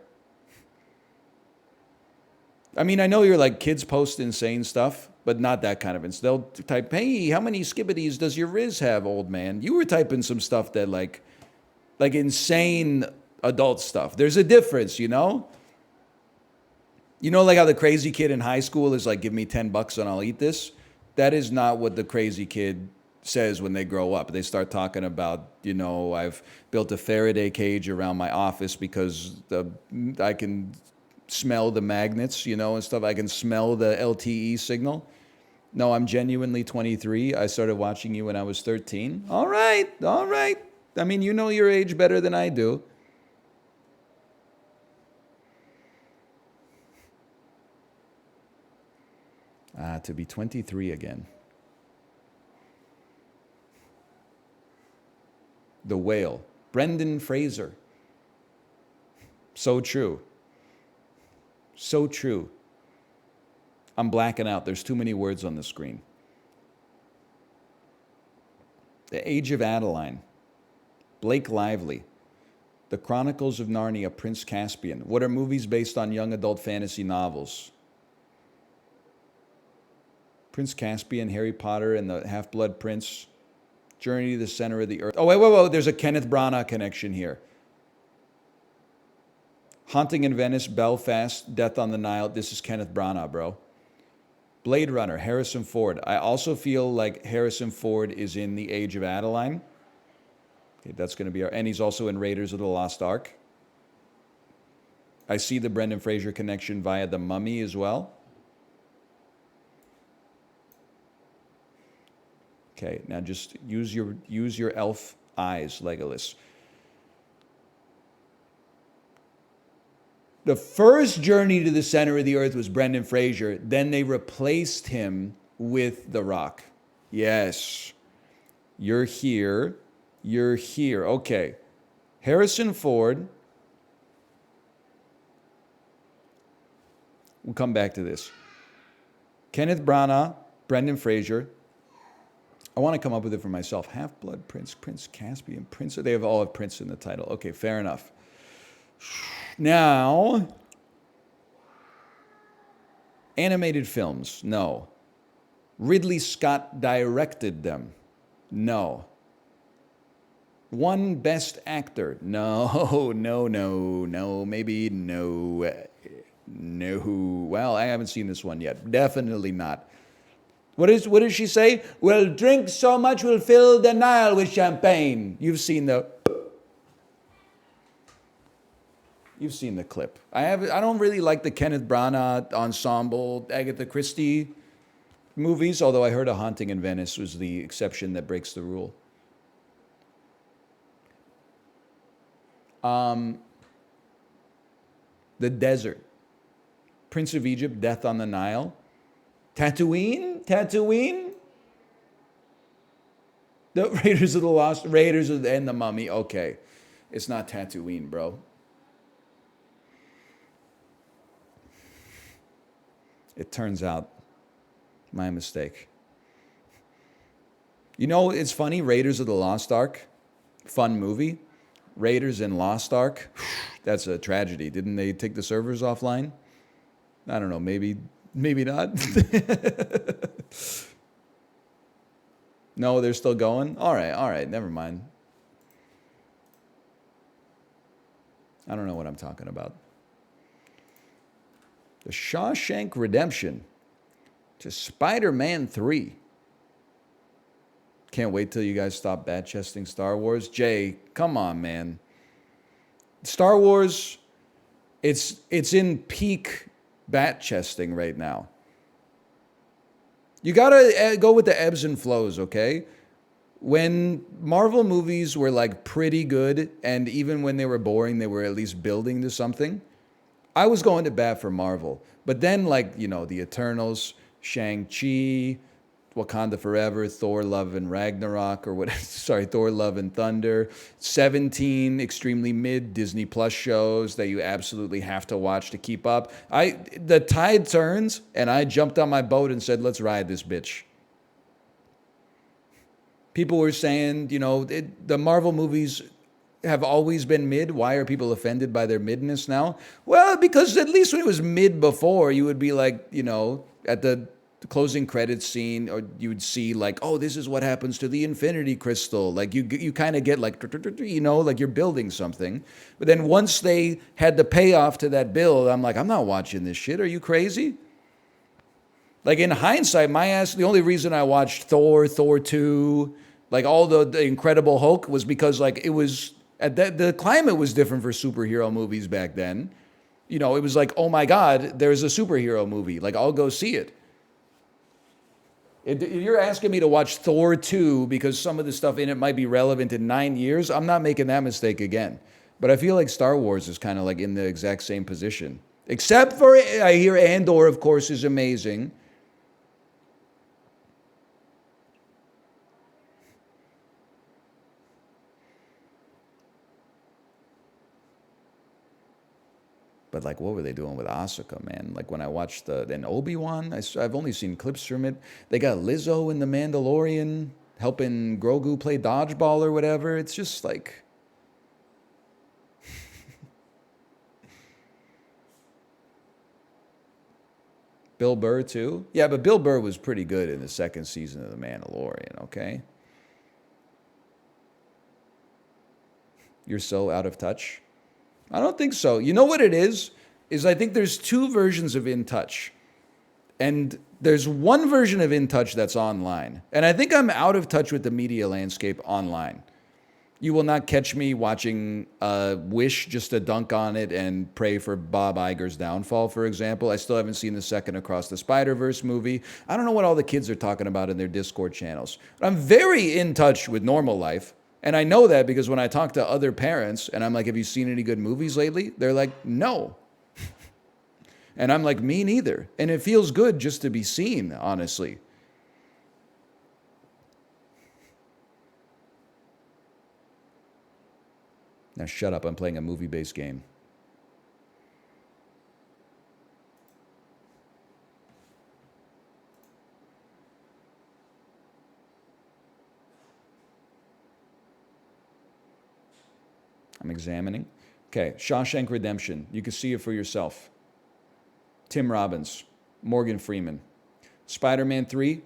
I mean, I know you're like kids post insane stuff, but not that kind of. They'll type, "Hey, how many skibbities does your Riz have, old man?" You were typing some stuff that like insane adult stuff. There's a difference, you know? You know, like how the crazy kid in high school is like, "Give me $10 and I'll eat this." That is not what the crazy kid says when they grow up. They start talking about, you know, I've built a Faraday cage around my office because I can smell the magnets, you know, and stuff. I can smell the LTE signal. No, I'm genuinely 23. I started watching you when I was 13. All right. I mean, you know your age better than I do. To be 23 again. The Whale. Brendan Fraser. So true. So true. I'm blacking out. There's too many words on the screen. The Age of Adeline. Blake Lively. The Chronicles of Narnia, Prince Caspian. What are movies based on young adult fantasy novels? Prince Caspian, Harry Potter and the Half-Blood Prince, Journey to the Center of the Earth. Oh, wait. There's a Kenneth Branagh connection here. Haunting in Venice, Belfast, Death on the Nile. This is Kenneth Branagh, bro. Blade Runner, Harrison Ford. I also feel like Harrison Ford is in The Age of Adeline. Okay, that's going to be our... And he's also in Raiders of the Lost Ark. I see the Brendan Fraser connection via The Mummy as well. Okay, now just use your elf eyes, Legolas. The first Journey to the Center of the Earth was Brendan Fraser. Then they replaced him with The Rock. Yes, you're here. You're here. Okay. Harrison Ford. We'll come back to this. Kenneth Branagh, Brendan Fraser. I want to come up with it for myself. Half-Blood Prince, Prince Caspian, Prince. They all have Prince in the title. Okay, fair enough. Now, animated films. No. Ridley Scott directed them. No. One best actor. No, maybe no. No. Well, I haven't seen this one yet. Definitely not. What does she say? We'll drink so much we'll fill the Nile with champagne. You've seen the clip. I don't really like the Kenneth Branagh ensemble Agatha Christie movies, although I heard A Haunting in Venice was the exception that breaks the rule. The Desert. Prince of Egypt, Death on the Nile. Tatooine? The Raiders of the Lost, and the Mummy. Okay. It's not Tatooine, bro. It turns out, my mistake. You know, it's funny, Raiders of the Lost Ark, fun movie. Raiders and Lost Ark, that's a tragedy. Didn't they take the servers offline? I don't know, maybe not. No, they're still going? All right, never mind. I don't know what I'm talking about. The Shawshank Redemption to Spider-Man 3. Can't wait till you guys stop bat-chesting Star Wars. Jay, come on, man. Star Wars, it's in peak bat-chesting right now. You gotta go with the ebbs and flows, okay? When Marvel movies were like pretty good, and even when they were boring, they were at least building to something, I was going to bat for Marvel. But then, like, you know, The Eternals, Shang-Chi, Wakanda Forever, Thor, Love and Ragnarok, or what? Sorry, Thor, Love and Thunder, 17 extremely mid Disney Plus shows that you absolutely have to watch to keep up. The tide turns, and I jumped on my boat and said, let's ride this bitch. People were saying, you know, the Marvel movies have always been mid. Why are people offended by their midness now? Well, because at least when it was mid before, you would be like, you know, at the closing credits scene, or you would see like, oh, this is what happens to the Infinity Crystal. Like you kind of get like, you know, like you're building something. But then once they had the payoff to that build, I'm like, I'm not watching this shit. Are you crazy? Like in hindsight, my ass, the only reason I watched Thor 2, like all the Incredible Hulk was because like it was, the climate was different for superhero movies back then. You know, it was like, oh my God, there's a superhero movie. Like, I'll go see it. If you're asking me to watch Thor 2 because some of the stuff in it might be relevant in 9 years, I'm not making that mistake again. But I feel like Star Wars is kind of like in the exact same position. Except for, I hear Andor, of course, is amazing. But like, what were they doing with Asuka, man? Like when I watched then Obi-Wan, I've only seen clips from it. They got Lizzo in The Mandalorian helping Grogu play dodgeball or whatever. It's just like... Bill Burr too? Yeah, but Bill Burr was pretty good in the second season of The Mandalorian, okay? You're so out of touch? I don't think so. You know what it is I think there's two versions of In Touch. And there's one version of In Touch that's online. And I think I'm out of touch with the media landscape online. You will not catch me watching Wish just to dunk on it and pray for Bob Iger's downfall, for example. I still haven't seen the second Across the Spider-Verse movie. I don't know what all the kids are talking about in their Discord channels. But I'm very in touch with normal life. And I know that because when I talk to other parents and I'm like, have you seen any good movies lately? They're like, no. And I'm like, me neither. And it feels good just to be seen, honestly. Now shut up, I'm playing a movie-based game. I'm examining. Okay, Shawshank Redemption. You can see it for yourself. Tim Robbins, Morgan Freeman. Spider-Man 3,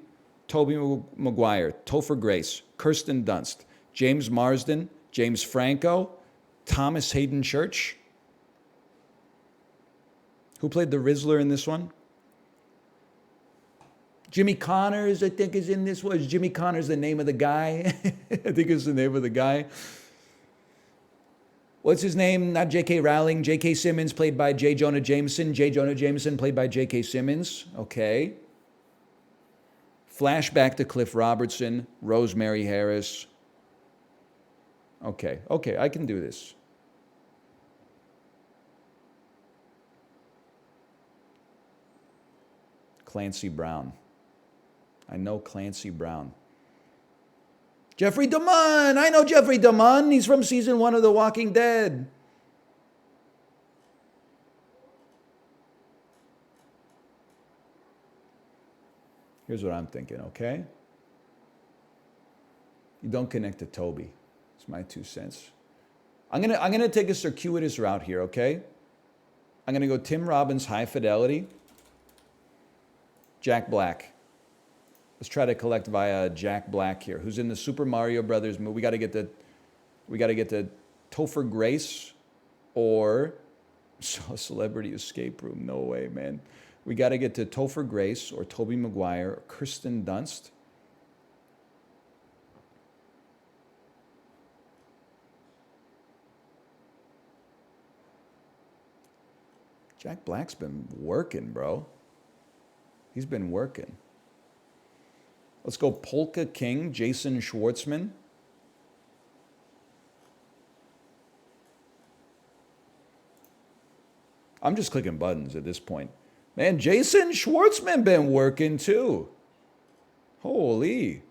Tobey Maguire, Topher Grace, Kirsten Dunst, James Marsden, James Franco, Thomas Hayden Church. Who played the Rizzler in this one? Jimmy Connors, I think, is in this one. Is Jimmy Connors the name of the guy? I think it's the name of the guy. What's his name? Not J.K. Rowling. J.K. Simmons, played by J. Jonah Jameson. J. Jonah Jameson, played by J.K. Simmons. Okay. Flashback to Cliff Robertson. Rosemary Harris. Okay, I can do this. Clancy Brown. I know Clancy Brown. Jeffrey DeMunn. I know Jeffrey DeMunn. He's from season 1 of The Walking Dead. Here's what I'm thinking, okay? You don't connect to Toby. It's my 2 cents. I'm gonna take a circuitous route here, okay? I'm gonna go Tim Robbins, High Fidelity. Jack Black. Let's try to collect via Jack Black here, who's in the Super Mario Brothers movie. We got to get the Topher Grace or Celebrity Escape Room. No way, man. We got to get to Topher Grace or Tobey Maguire or Kirsten Dunst. Jack Black's been working, bro. He's been working. Let's go Polka King, Jason Schwartzman. I'm just clicking buttons at this point. Man, Jason Schwartzman been working too. Holy.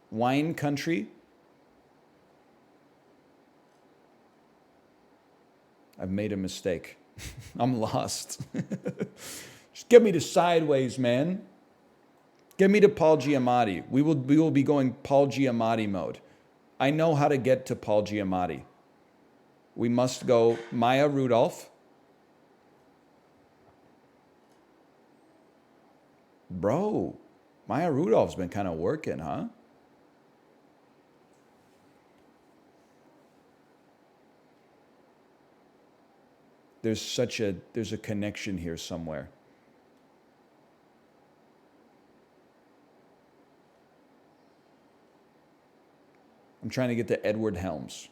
Wine Country. I've made a mistake. I'm lost. Just get me to Sideways, man. Get me to Paul Giamatti. We will be going Paul Giamatti mode. I know how to get to Paul Giamatti. We must go Maya Rudolph. Bro, Maya Rudolph's been kind of working, huh? There's a connection here somewhere. I'm trying to get to Ed Helms.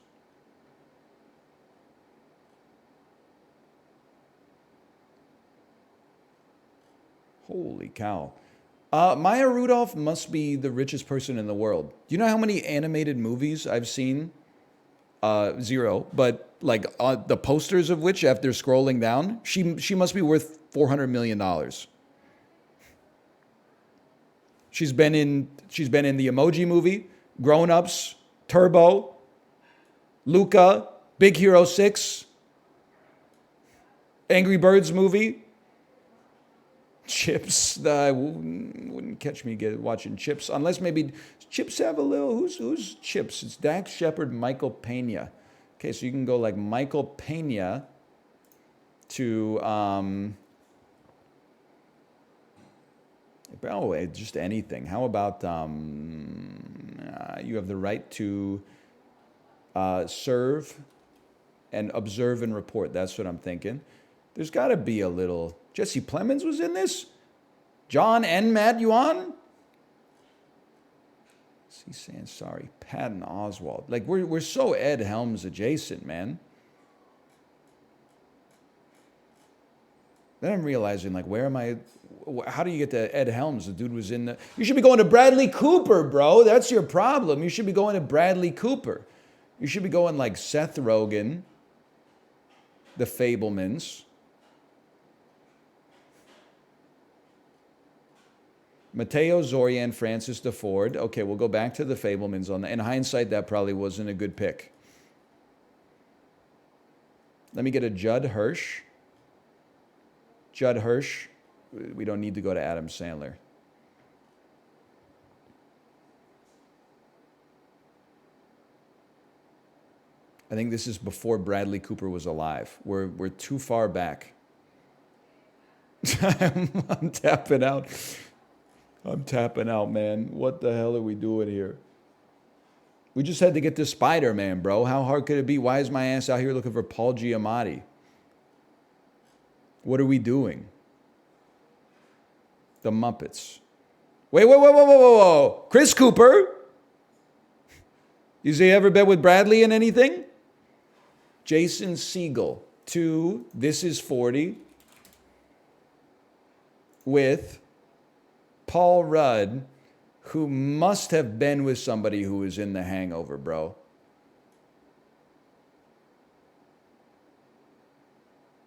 Holy cow. Maya Rudolph must be the richest person in the world. Do you know how many animated movies I've seen? 0, but like the posters of which, after scrolling down, she must be worth $400 million. She's been in the Emoji Movie, Grown Ups, Turbo, Luca, Big Hero 6, Angry Birds movie, Chips. I wouldn't catch me watching Chips, unless maybe Chips have a little. Who's Chips? It's Dax Shepard, Michael Pena. Okay, so you can go like Michael Pena to just anything. How about you have the right to serve and observe and report. That's what I'm thinking. There's got to be a little. Jesse Plemons was in this? John and Matt Yuan? He's saying sorry. Patton Oswalt. Like, we're so Ed Helms adjacent, man. Then I'm realizing, like, where am I? How do you get to Ed Helms? The dude was in the. You should be going to Bradley Cooper, bro. That's your problem. You should be going to Bradley Cooper. You should be going like Seth Rogen, The Fablemans. Mateo, Zorian, Francis DeFord. Okay, we'll go back to the Fablemans on that. In hindsight, that probably wasn't a good pick. Let me get a Judd Hirsch. Judd Hirsch. We don't need to go to Adam Sandler. I think this is before Bradley Cooper was alive. We're too far back. I'm tapping out. I'm tapping out, man. What the hell are we doing here? We just had to get to Spider-Man, bro. How hard could it be? Why is my ass out here looking for Paul Giamatti? What are we doing? The Muppets. Whoa. Chris Cooper? You see ever bet with Bradley in anything? Jason Segel. 2, This Is 40. With Paul Rudd, who must have been with somebody who was in The Hangover, bro.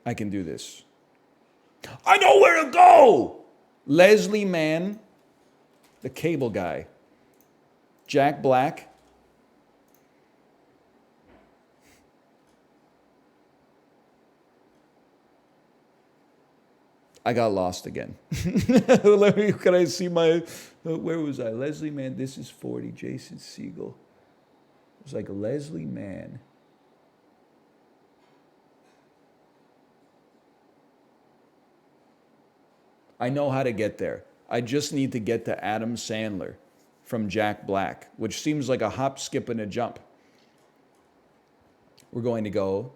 I can do this. I know where to go! Leslie Mann, the cable guy. Jack Black. I got lost again. Can I see my, where was I? Leslie Mann, This Is 40, Jason Segel. It was like Leslie Mann. I know how to get there. I just need to get to Adam Sandler from Jack Black, which seems like a hop, skip, and a jump. We're going to go,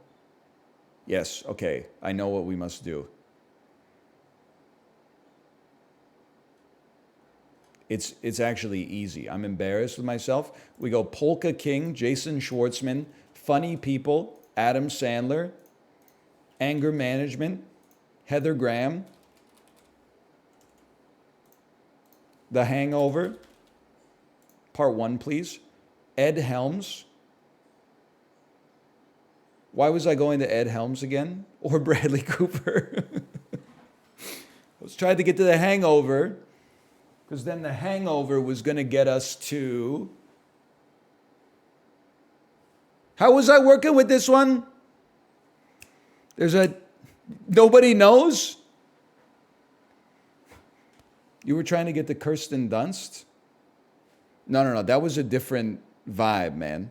yes, okay, I know what we must do. It's actually easy. I'm embarrassed with myself. We go Polka King, Jason Schwartzman, Funny People, Adam Sandler, Anger Management, Heather Graham, The Hangover, part 1, please. Ed Helms. Why was I going to Ed Helms again? Or Bradley Cooper? I was trying to get to The Hangover, because then The Hangover was going to get us to... How was I working with this one? There's a... Nobody knows? You were trying to get to Kirsten Dunst? No. That was a different vibe, man.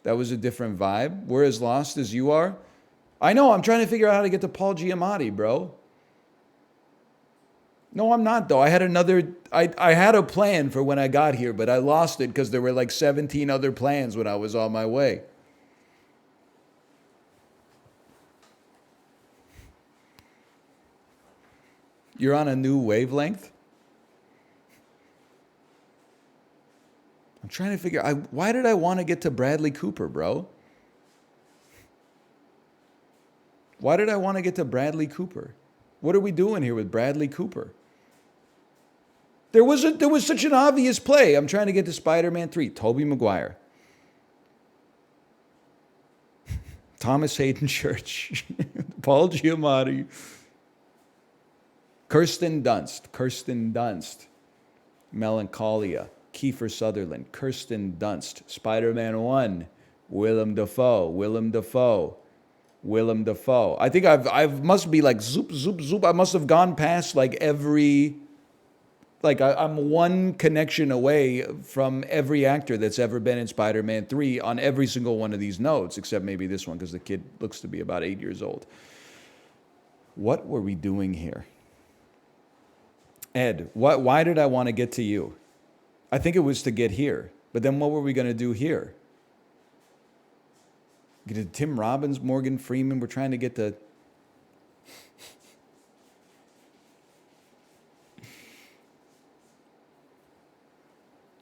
That was a different vibe. We're as lost as you are. I know, I'm trying to figure out how to get to Paul Giamatti, bro. No, I'm not, though. I had a plan for when I got here, but I lost it because there were like 17 other plans when I was on my way. You're on a new wavelength? I'm trying to figure out, why did I want to get to Bradley Cooper, bro? Why did I want to get to Bradley Cooper? What are we doing here with Bradley Cooper? There was such an obvious play. I'm trying to get to Spider-Man 3. Tobey Maguire. Thomas Hayden Church. Paul Giamatti. Kirsten Dunst. Melancholia. Kiefer Sutherland. Kirsten Dunst. Spider-Man 1. Willem Dafoe. I think I've must be like zoop. I must have gone past like every... Like, I'm one connection away from every actor that's ever been in Spider-Man 3 on every single one of these notes, except maybe this one, because the kid looks to be about 8 years old. What were we doing here? Ed, why did I want to get to you? I think it was to get here. But then what were we going to do here? Get to Tim Robbins, Morgan Freeman. We're trying to get to...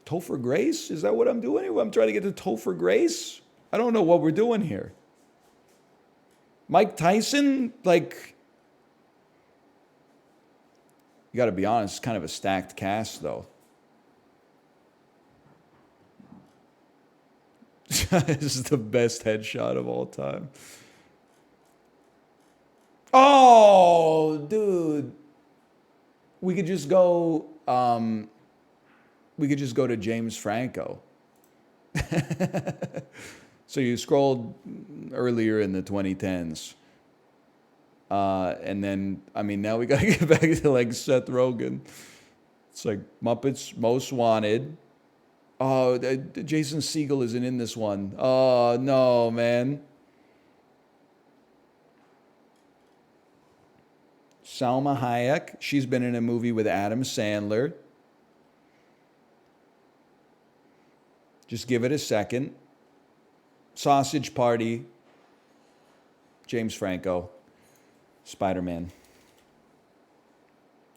Topher Grace? Is that what I'm doing here? I'm trying to get to Topher Grace? I don't know what we're doing here. Mike Tyson? Like, you got to be honest, it's kind of a stacked cast, though. This is the best headshot of all time. Oh, dude. We could just go... we could just go to James Franco. So you scrolled earlier in the 2010s. And then, I mean, now we got to get back to like Seth Rogen. It's like Muppets Most Wanted. Oh, Jason Segel isn't in this one. Oh, no, man. Salma Hayek. She's been in a movie with Adam Sandler. Just give it a second. Sausage Party. James Franco. Spider-Man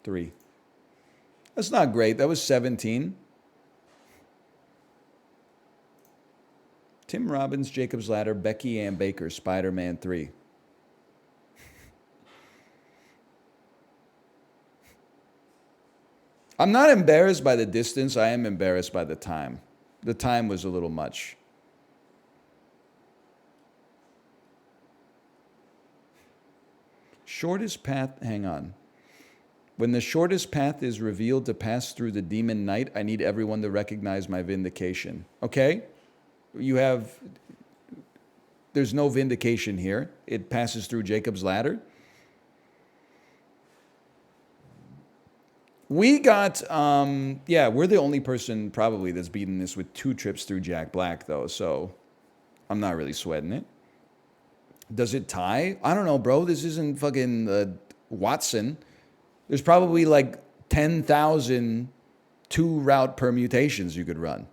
3. That's not great. That was 17. Tim Robbins, Jacob's Ladder, Becky Ann Baker, Spider-Man 3. I'm not embarrassed by the distance. I am embarrassed by the time. The time was a little much. Shortest path, hang on. When the shortest path is revealed to pass through the demon night, I need everyone to recognize my vindication. Okay? There's no vindication here. It passes through Jacob's Ladder. We got, we're the only person probably that's beaten this with 2 trips through Jack Black, though, so I'm not really sweating it. Does it tie? I don't know, bro. This isn't fucking Watson. There's probably like 10,000 2-route permutations you could run.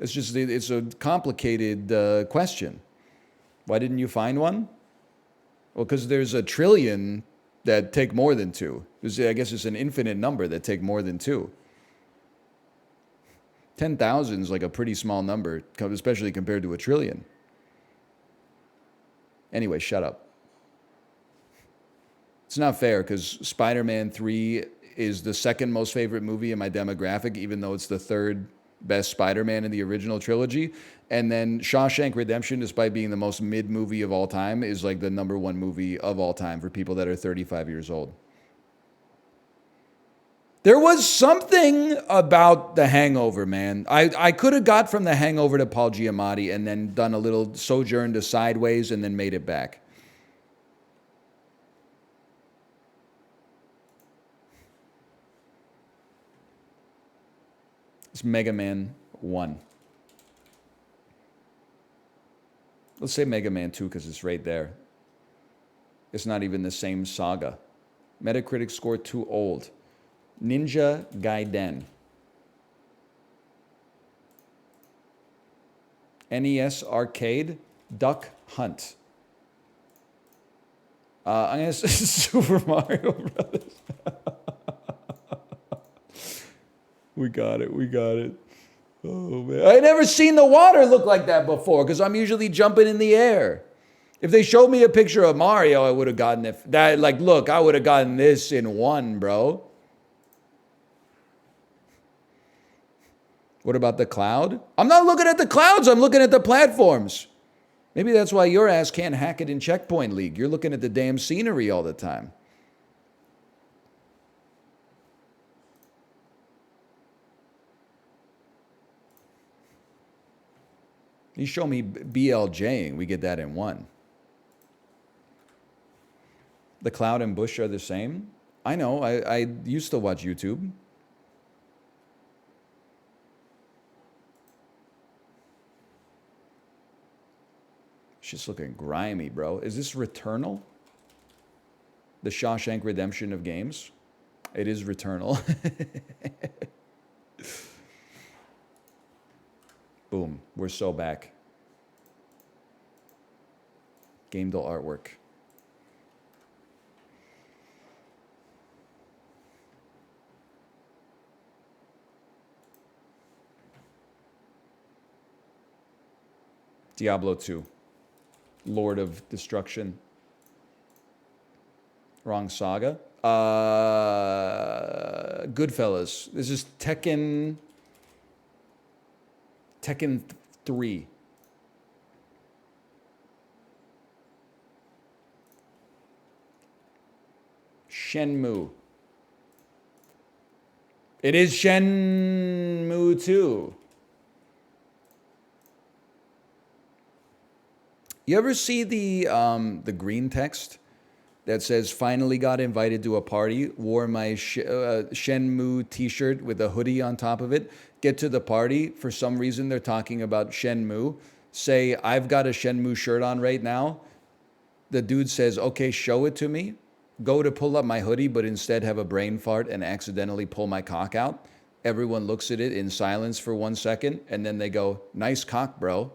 It's a complicated question. Why didn't you find one? Well, because there's a trillion that take more than 2. I guess it's an infinite number that take more than 2. 10,000 is like a pretty small number, especially compared to a trillion. Anyway, shut up. It's not fair because Spider-Man 3 is the second most favorite movie in my demographic, even though it's the third best Spider-Man in the original trilogy. And then Shawshank Redemption, despite being the most mid movie of all time, is like the #1 movie of all time for people that are 35 years old. There was something about The Hangover, man. I could have got from The Hangover to Paul Giamatti and then done a little sojourn to Sideways and then made it back. It's Mega Man 1. Let's say Mega Man 2 because it's right there. It's not even the same saga. Metacritic score too old. Ninja Gaiden. NES Arcade. Duck Hunt. I'm going to say Super Mario Brothers. We got it. Oh, man. I never seen the water look like that before because I'm usually jumping in the air. If they showed me a picture of Mario, I would have gotten it. I would have gotten this in 1, bro. What about the cloud? I'm not looking at the clouds. I'm looking at the platforms. Maybe that's why your ass can't hack it in Checkpoint League. You're looking at the damn scenery all the time. You show me BLJing, we get that in 1. The cloud and bush are the same? I know. I used to watch YouTube. She's looking grimy, bro. Is this Returnal? The Shawshank Redemption of games? It is Returnal. Boom. We're so back. Gamedel artwork. Diablo 2. Lord of Destruction. Wrong saga. Goodfellas. This is Tekken 3. Shenmue. It is Shenmue 2. You ever see the green text that says finally got invited to a party, wore my Shenmue t-shirt with a hoodie on top of it, get to the party, for some reason they're talking about Shenmue, say I've got a Shenmue shirt on right now. The dude says, okay, show it to me. Go to pull up my hoodie, but instead have a brain fart and accidentally pull my cock out. Everyone looks at it in silence for 1 second, and then they go, nice cock, bro.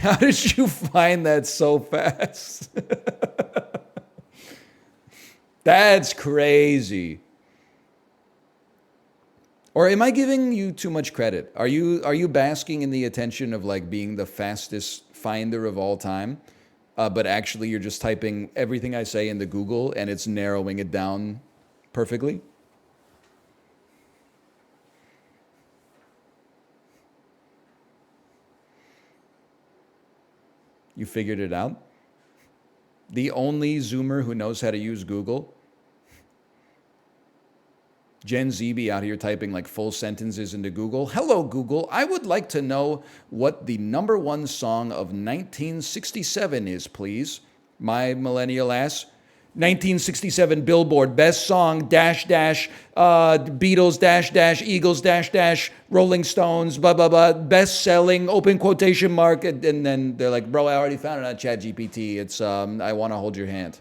How did you find that so fast? That's crazy. Or am I giving you too much credit? Are you basking in the attention of like being the fastest finder of all time? But actually you're just typing everything I say into Google and it's narrowing it down perfectly? You figured it out? The only Zoomer who knows how to use Google? Gen Z be out here typing like full sentences into Google. Hello, Google. I would like to know what the #1 song of 1967 is, please. My millennial ass. 1967 Billboard best song dash dash Beatles dash dash Eagles dash dash Rolling Stones blah blah blah best selling open quotation mark and then they're like, bro, I already found it on ChatGPT. It's I want to hold your hand.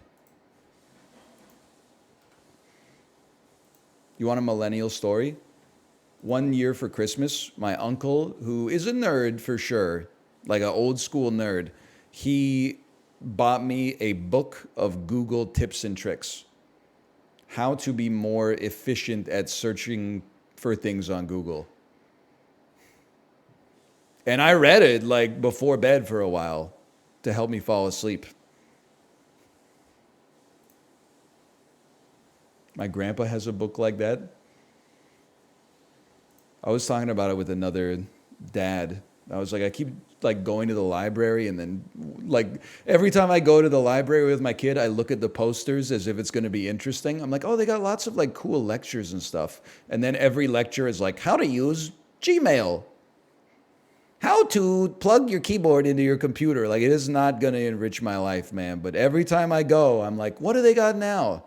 You want a millennial story? One year for Christmas, my uncle, who is a nerd for sure, like an old school nerd, he bought me a book of Google tips and tricks. How to be more efficient at searching for things on Google. And I read it like before bed for a while to help me fall asleep. My grandpa has a book like that. I was talking about it with another dad. I was like, I keep like going to the library and then like every time I go to the library with my kid, I look at the posters as if it's going to be interesting. I'm like, oh, they got lots of like cool lectures and stuff. And then every lecture is like how to use Gmail, how to plug your keyboard into your computer. Like it is not going to enrich my life, man. But every time I go, I'm like, what do they got now?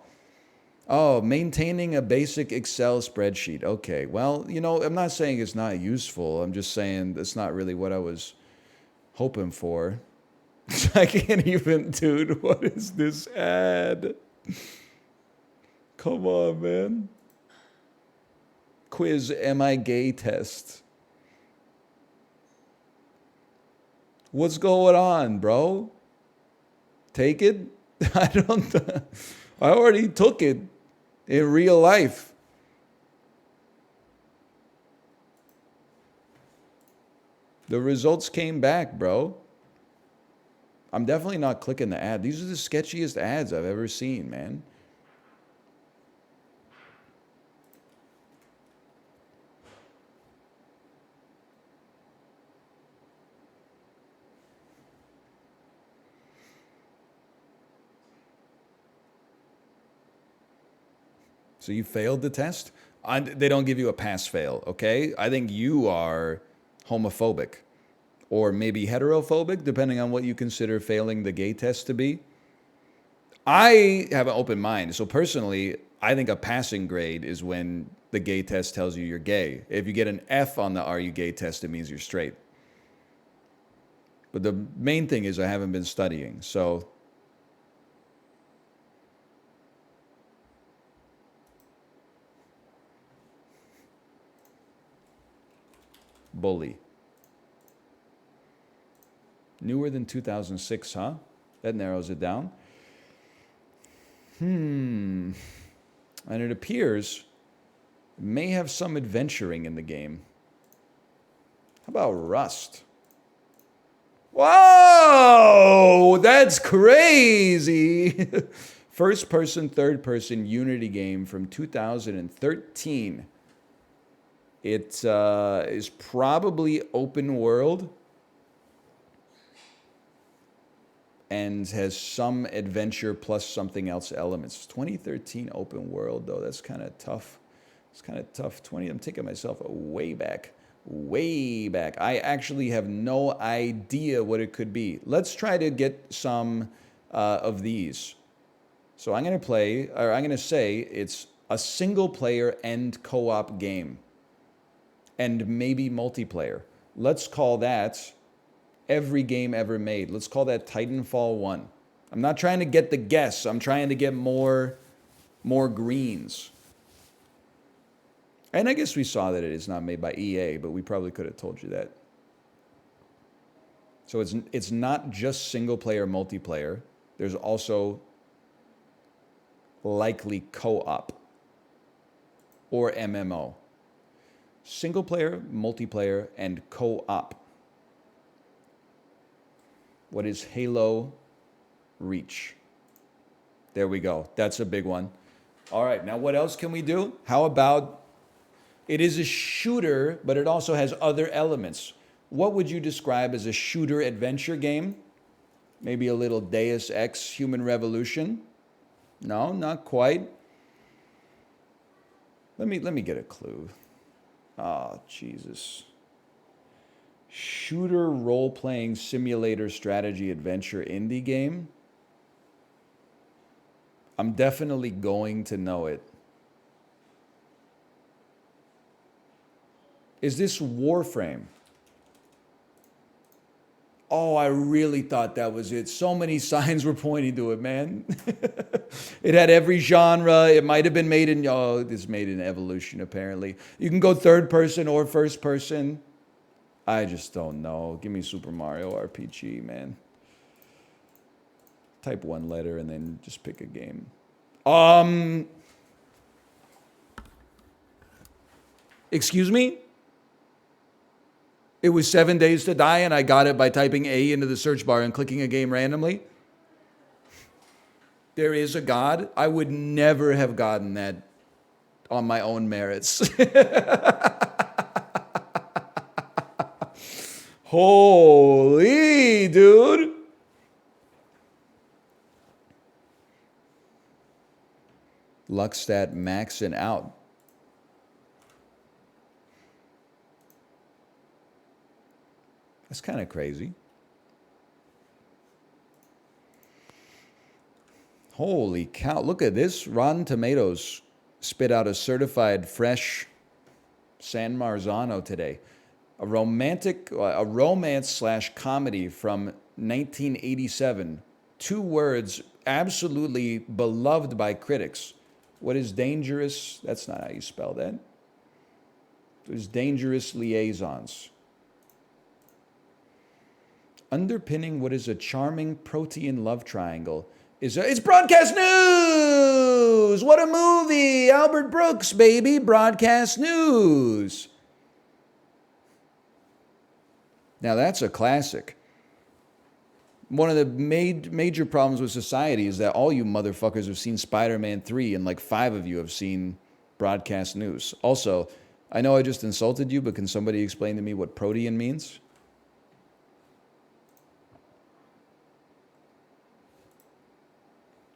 Oh, maintaining a basic Excel spreadsheet. Okay, well, you know, I'm not saying it's not useful. I'm just saying it's not really what I was hoping for. I can't even, dude, what is this ad? Come on, man. Quiz, am I gay test. What's going on, bro? Take it? I already took it in real life. The results came back, bro. I'm definitely not clicking the ad. These are the sketchiest ads I've ever seen, man. So you failed the test? They don't give you a pass-fail, okay? I think you are homophobic or maybe heterophobic, depending on what you consider failing the gay test to be. I have an open mind. So personally, I think a passing grade is when the gay test tells you you're gay. If you get an F on the are you gay test, it means you're straight. But the main thing is I haven't been studying, so... Bully. Newer than 2006, huh? That narrows it down. And it appears it may have some adventuring in the game. How about Rust? Whoa! That's crazy! First person, third person Unity game from 2013. It is probably open world. and has some adventure plus something else elements. 2013 open world, though, that's kind of tough. It's kind of tough. I'm taking myself way back. Way back. I actually have no idea what it could be. Let's try to get some of these. So I'm going to say it's a single player and co-op game. And maybe multiplayer. Let's call that every game ever made. Let's call that Titanfall 1. I'm not trying to get the guess. I'm trying to get more greens. And I guess we saw that it is not made by EA, but we probably could have told you that. So it's not just single player, multiplayer. There's also likely co-op or MMO. Single player, multiplayer, and co-op. What is Halo Reach? There we go. That's a big one. All right, now what else can we do? How about it is a shooter, but it also has other elements. What would you describe as a shooter adventure game? Maybe a little Deus Ex Human Revolution? No, not quite. Let me get a clue. Oh, Jesus. Shooter role-playing simulator strategy adventure indie game? I'm definitely going to know it. Is this Warframe? Oh, I really thought that was it. So many signs were pointing to it, man. It had every genre. It might have been made in, this is made in Evolution, apparently. You can go third person or first person. I just don't know. Give me Super Mario RPG, man. Type one letter and then just pick a game. Excuse me? It was 7 Days to Die, and I got it by typing A into the search bar and clicking a game randomly. There is a God. I would never have gotten that on my own merits. Holy, dude. Luckstat maxing out. That's kind of crazy. Holy cow. Look at this. Rotten Tomatoes spit out a certified fresh San Marzano today. A romance/comedy from 1987. 2 words, absolutely beloved by critics. What is dangerous? That's not how you spell that. It was Dangerous Liaisons. Underpinning what is a charming protean love triangle it's broadcast news! What a movie! Albert Brooks, baby, broadcast news. Now that's a classic. One of the major problems with society is that all you motherfuckers have seen Spider-Man 3 and like 5 of you have seen broadcast news. Also, I know I just insulted you, but can somebody explain to me what protean means?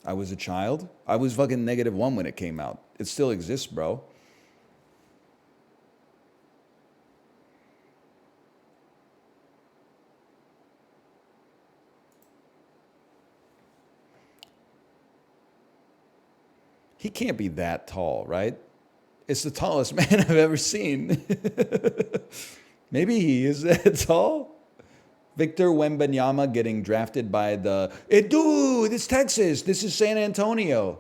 I was a child. I was fucking -1 when it came out. It still exists, bro. He can't be that tall, right? It's the tallest man I've ever seen. Maybe he is that tall? Victor Wembanyama getting drafted by the... dude, it's Texas. This is San Antonio.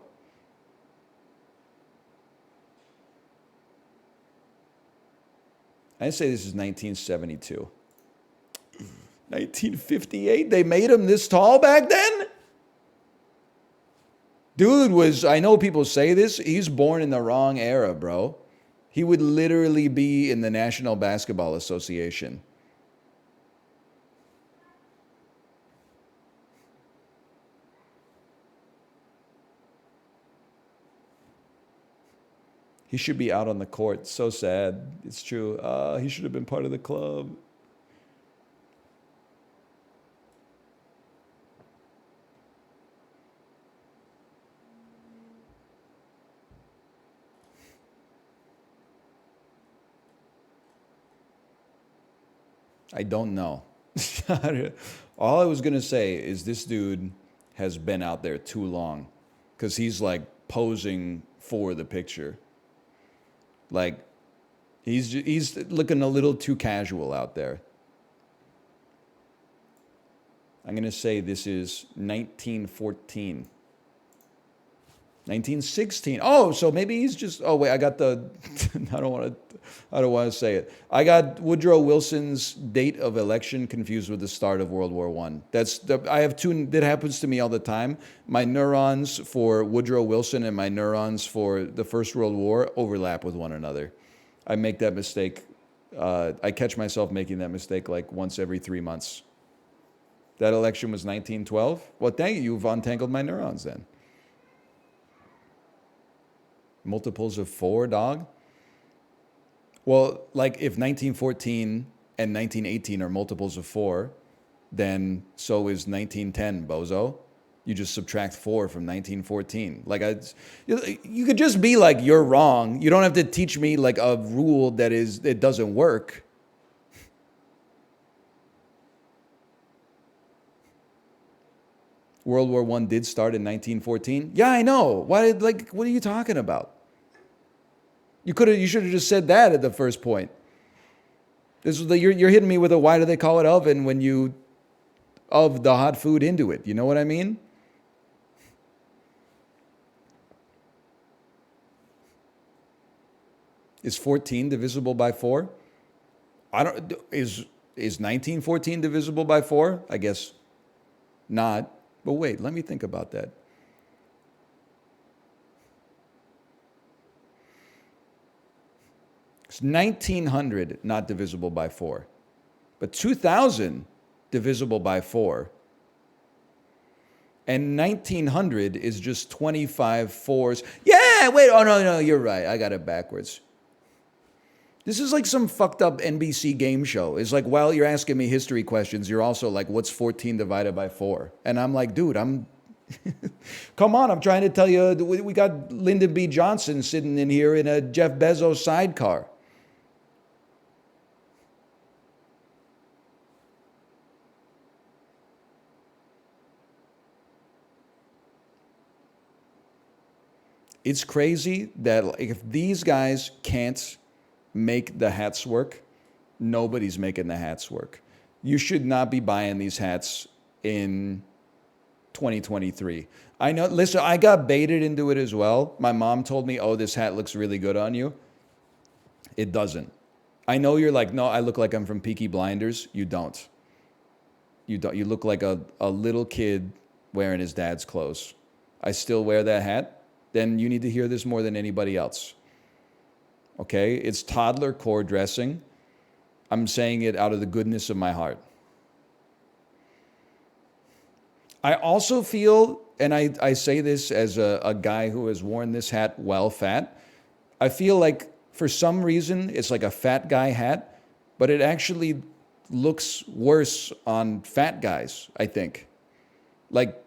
I say this is 1972. 1958? They made him this tall back then? Dude was... I know people say this. He's born in the wrong era, bro. He would literally be in the National Basketball Association. He should be out on the court. So sad. It's true. He should have been part of the club. I don't know. All I was going to say is this dude has been out there too long because he's like posing for the picture. Like, he's looking a little too casual out there. I'm going to say this is 1914. 1916. Oh, so maybe he's just. Oh wait, I got the. I don't want to. I don't want to say it. I got Woodrow Wilson's date of election confused with the start of World War One. I have two. That happens to me all the time. My neurons for Woodrow Wilson and my neurons for the First World War overlap with one another. I make that mistake. I catch myself making that mistake like once every 3 months. That election was 1912. Well, thank you. You've untangled my neurons then. Multiples of 4, dog? Well, like if 1914 and 1918 are multiples of 4, then so is 1910, bozo. You just subtract 4 from 1914. Like, you could just be like, you're wrong. You don't have to teach me like a rule that it doesn't work. World War I did start in 1914. Yeah, I know. What are you talking about? You should have just said that at the first point. You're hitting me with a why do they call it oven when you of the hot food into it. You know what I mean? Is 14 divisible by 4? Is 1914 divisible by 4? I guess not. But wait, let me think about that. It's 1900 not divisible by 4. But 2000 divisible by 4. And 1900 is just 25 fours. Yeah, wait, oh no, you're right. I got it backwards. This is like some fucked up NBC game show. It's like, while you're asking me history questions, you're also like, what's 14 divided by 4? And I'm like, dude, come on, I'm trying to tell you, we got Lyndon B. Johnson sitting in here in a Jeff Bezos sidecar. It's crazy that if these guys can't make the hats work, nobody's making the hats work. You should not be buying these hats in 2023. I know, listen, I got baited into it as well. My mom told me, oh, this hat looks really good on you. It doesn't. I know you're like, no, I look like I'm from Peaky Blinders. You don't. You don't. You look like a little kid wearing his dad's clothes. I still wear that hat. Then you need to hear this more than anybody else. Okay? It's toddler cord dressing. I'm saying it out of the goodness of my heart. I also feel, and I say this as a guy who has worn this hat while fat, I feel like for some reason it's like a fat guy hat, but it actually looks worse on fat guys, I think. Like,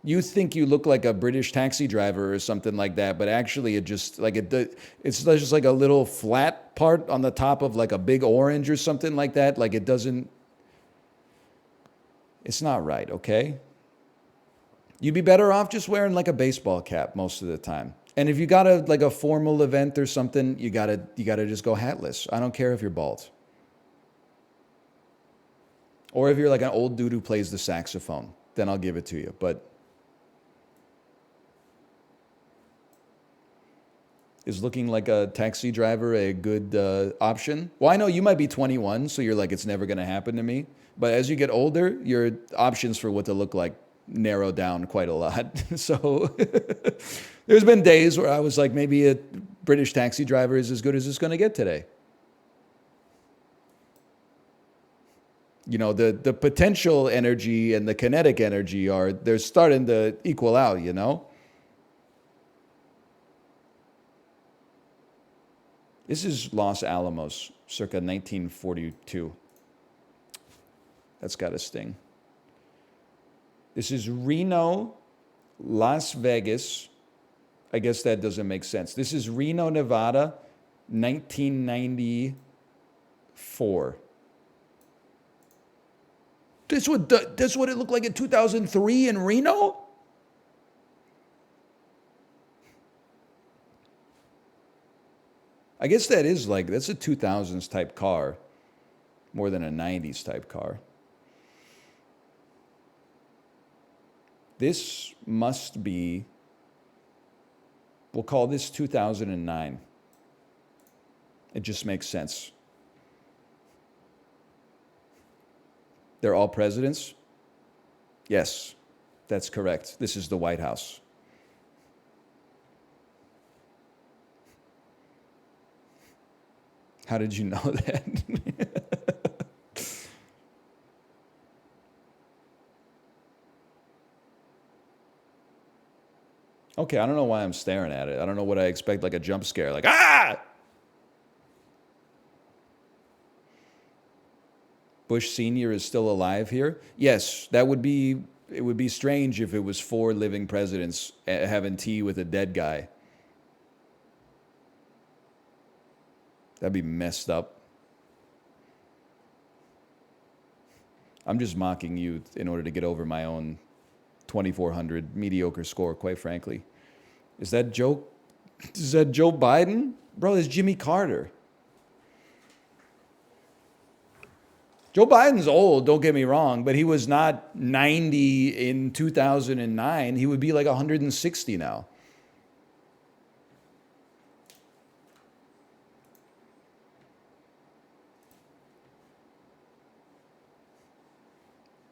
you think you look like a British taxi driver or something like that, but actually it's just like a little flat part on the top of like a big orange or something like that. Like it's not right, okay? You'd be better off just wearing like a baseball cap most of the time. And if you got a formal event or something, you gotta just go hatless. I don't care if you're bald. Or if you're like an old dude who plays the saxophone, then I'll give it to you. But is looking like a taxi driver a good option? Well, I know you might be 21, so you're like, it's never going to happen to me. But as you get older, your options for what to look like narrow down quite a lot. So there's been days where I was like, maybe a British taxi driver is as good as it's going to get today. You know, the potential energy and the kinetic energy they're starting to equal out, you know? This is Los Alamos, circa 1942. That's got a sting. This is Reno, Las Vegas. I guess that doesn't make sense. This is Reno, Nevada, 1994. That's what it looked like in 2003 in Reno? I guess that's a 2000s type car more than a 90s type car. This must be, we'll call this 2009. It just makes sense. They're all presidents? Yes, that's correct. This is the White House. How did you know that? Okay, I don't know why I'm staring at it. I don't know what I expect, like a jump scare, like, ah! Bush Sr. is still alive here? Yes, it would be strange if it was 4 living presidents having tea with a dead guy. That'd be messed up. I'm just mocking you in order to get over my own 2,400 mediocre score, quite frankly. Is that Joe Biden? Bro, it's Jimmy Carter. Joe Biden's old, don't get me wrong, but he was not 90 in 2009. He would be like 160 now.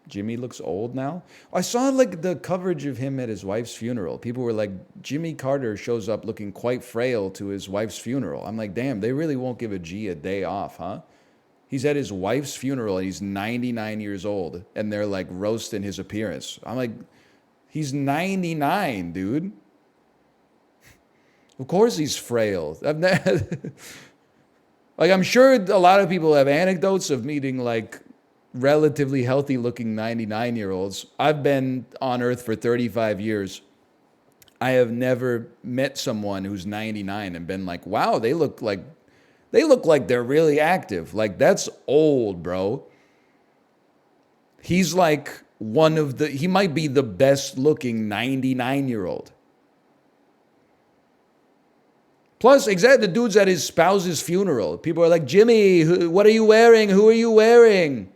Jimmy looks old now. I saw like the coverage of him at his wife's funeral. People were like, Jimmy Carter shows up looking quite frail to his wife's funeral. I'm like, damn, they really won't give a G a day off, huh? He's at his wife's funeral and he's 99 years old and they're like roasting his appearance. I'm like, he's 99, dude. Of course he's frail. Like, I'm sure a lot of people have anecdotes of meeting like relatively healthy looking 99-year-olds. I've been on earth for 35 years. I have never met someone who's 99 and been like, wow, they look like they're really active. Like, that's old, bro. He's like he might be the best looking 99-year-old. Plus, exactly, the dude's at his spouse's funeral. People are like, Jimmy, what are you wearing? Who are you wearing?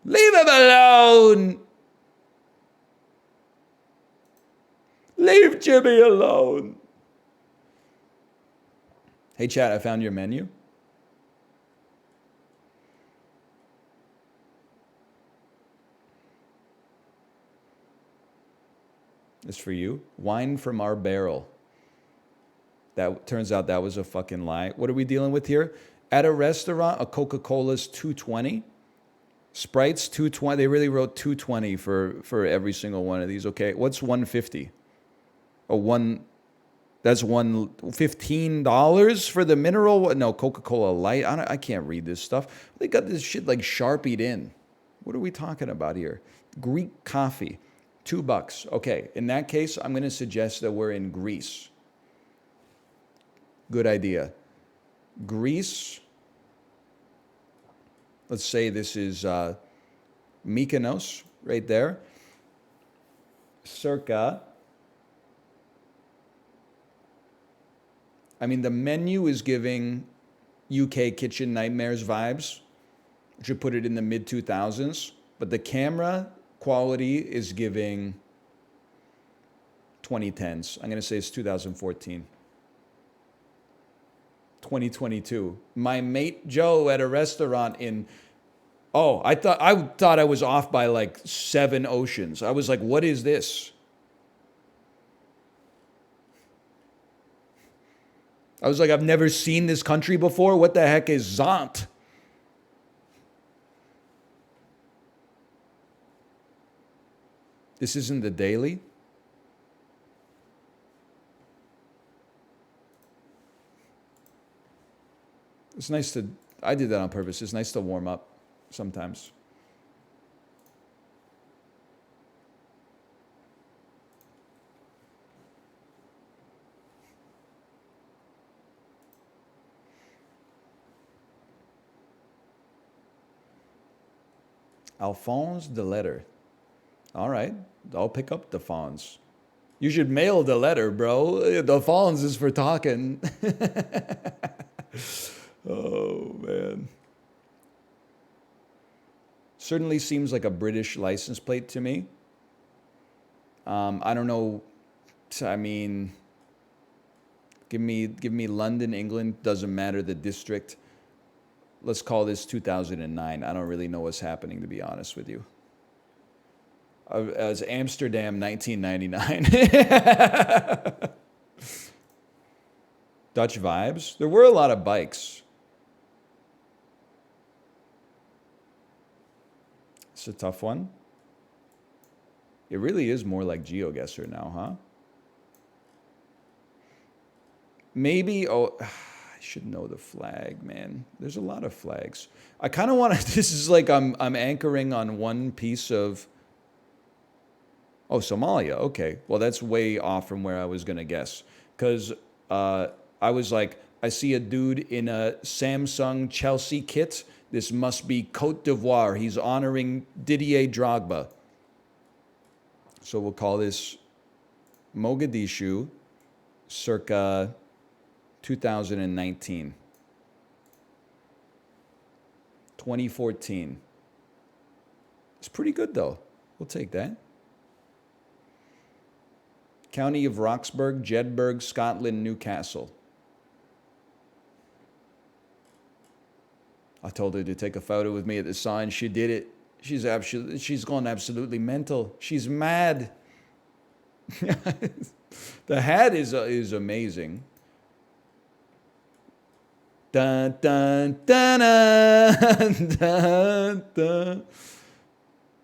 Leave him alone. Leave Jimmy alone. Hey, chat, I found your menu. It's for you. Wine from our barrel. That turns out that was a fucking lie. What are we dealing with here? At a restaurant, a Coca-Cola's $2.20. Sprite's $2.20. They really wrote $2.20 for every single one of these. Okay, what's $1.50? That's $15 for the mineral. No, Coca-Cola Light. I can't read this stuff. They got this shit like Sharpied in. What are we talking about here? Greek coffee, $2. Okay, in that case, I'm going to suggest that we're in Greece. Good idea. Greece. Let's say this is Mykonos, right there. Circa. I mean, the menu is giving UK Kitchen Nightmares vibes. I should put it in the mid-2000s. But the camera quality is giving 2010s. I'm going to say it's 2014. 2022. My mate Joe at a restaurant in... Oh, I thought I was off by like 7 oceans. I was like, what is this? I was like, I've never seen this country before. What the heck is Zant? This isn't the daily? It's nice to... I did that on purpose. It's nice to warm up sometimes. Alphonse the letter. All right, I'll pick up the Fonz. You should mail the letter, bro. The Fonz is for talking. Oh, man. Certainly seems like a British license plate to me. I don't know. I mean, give me London, England. Doesn't matter the district. Let's call this 2009. I don't really know what's happening, to be honest with you. As Amsterdam, 1999. Dutch vibes. There were a lot of bikes. It's a tough one. It really is more like GeoGuessr now, huh? Maybe, oh, I should know the flag, man. There's a lot of flags. I kind of want to, this is like I'm anchoring on one piece of, oh, Somalia, okay. Well, that's way off from where I was going to guess. Because I was like, I see a dude in a Samsung Chelsea kit. This must be Cote d'Ivoire. He's honoring Didier Drogba. So we'll call this Mogadishu circa 2019. 2014. It's pretty good though. We'll take that. County of Roxburgh, Jedburgh, Scotland, Newcastle. I told her to take a photo with me at the sign. She did it. She's gone absolutely mental. She's mad. The hat is amazing. Dun, dun, dun, dun, dun, dun.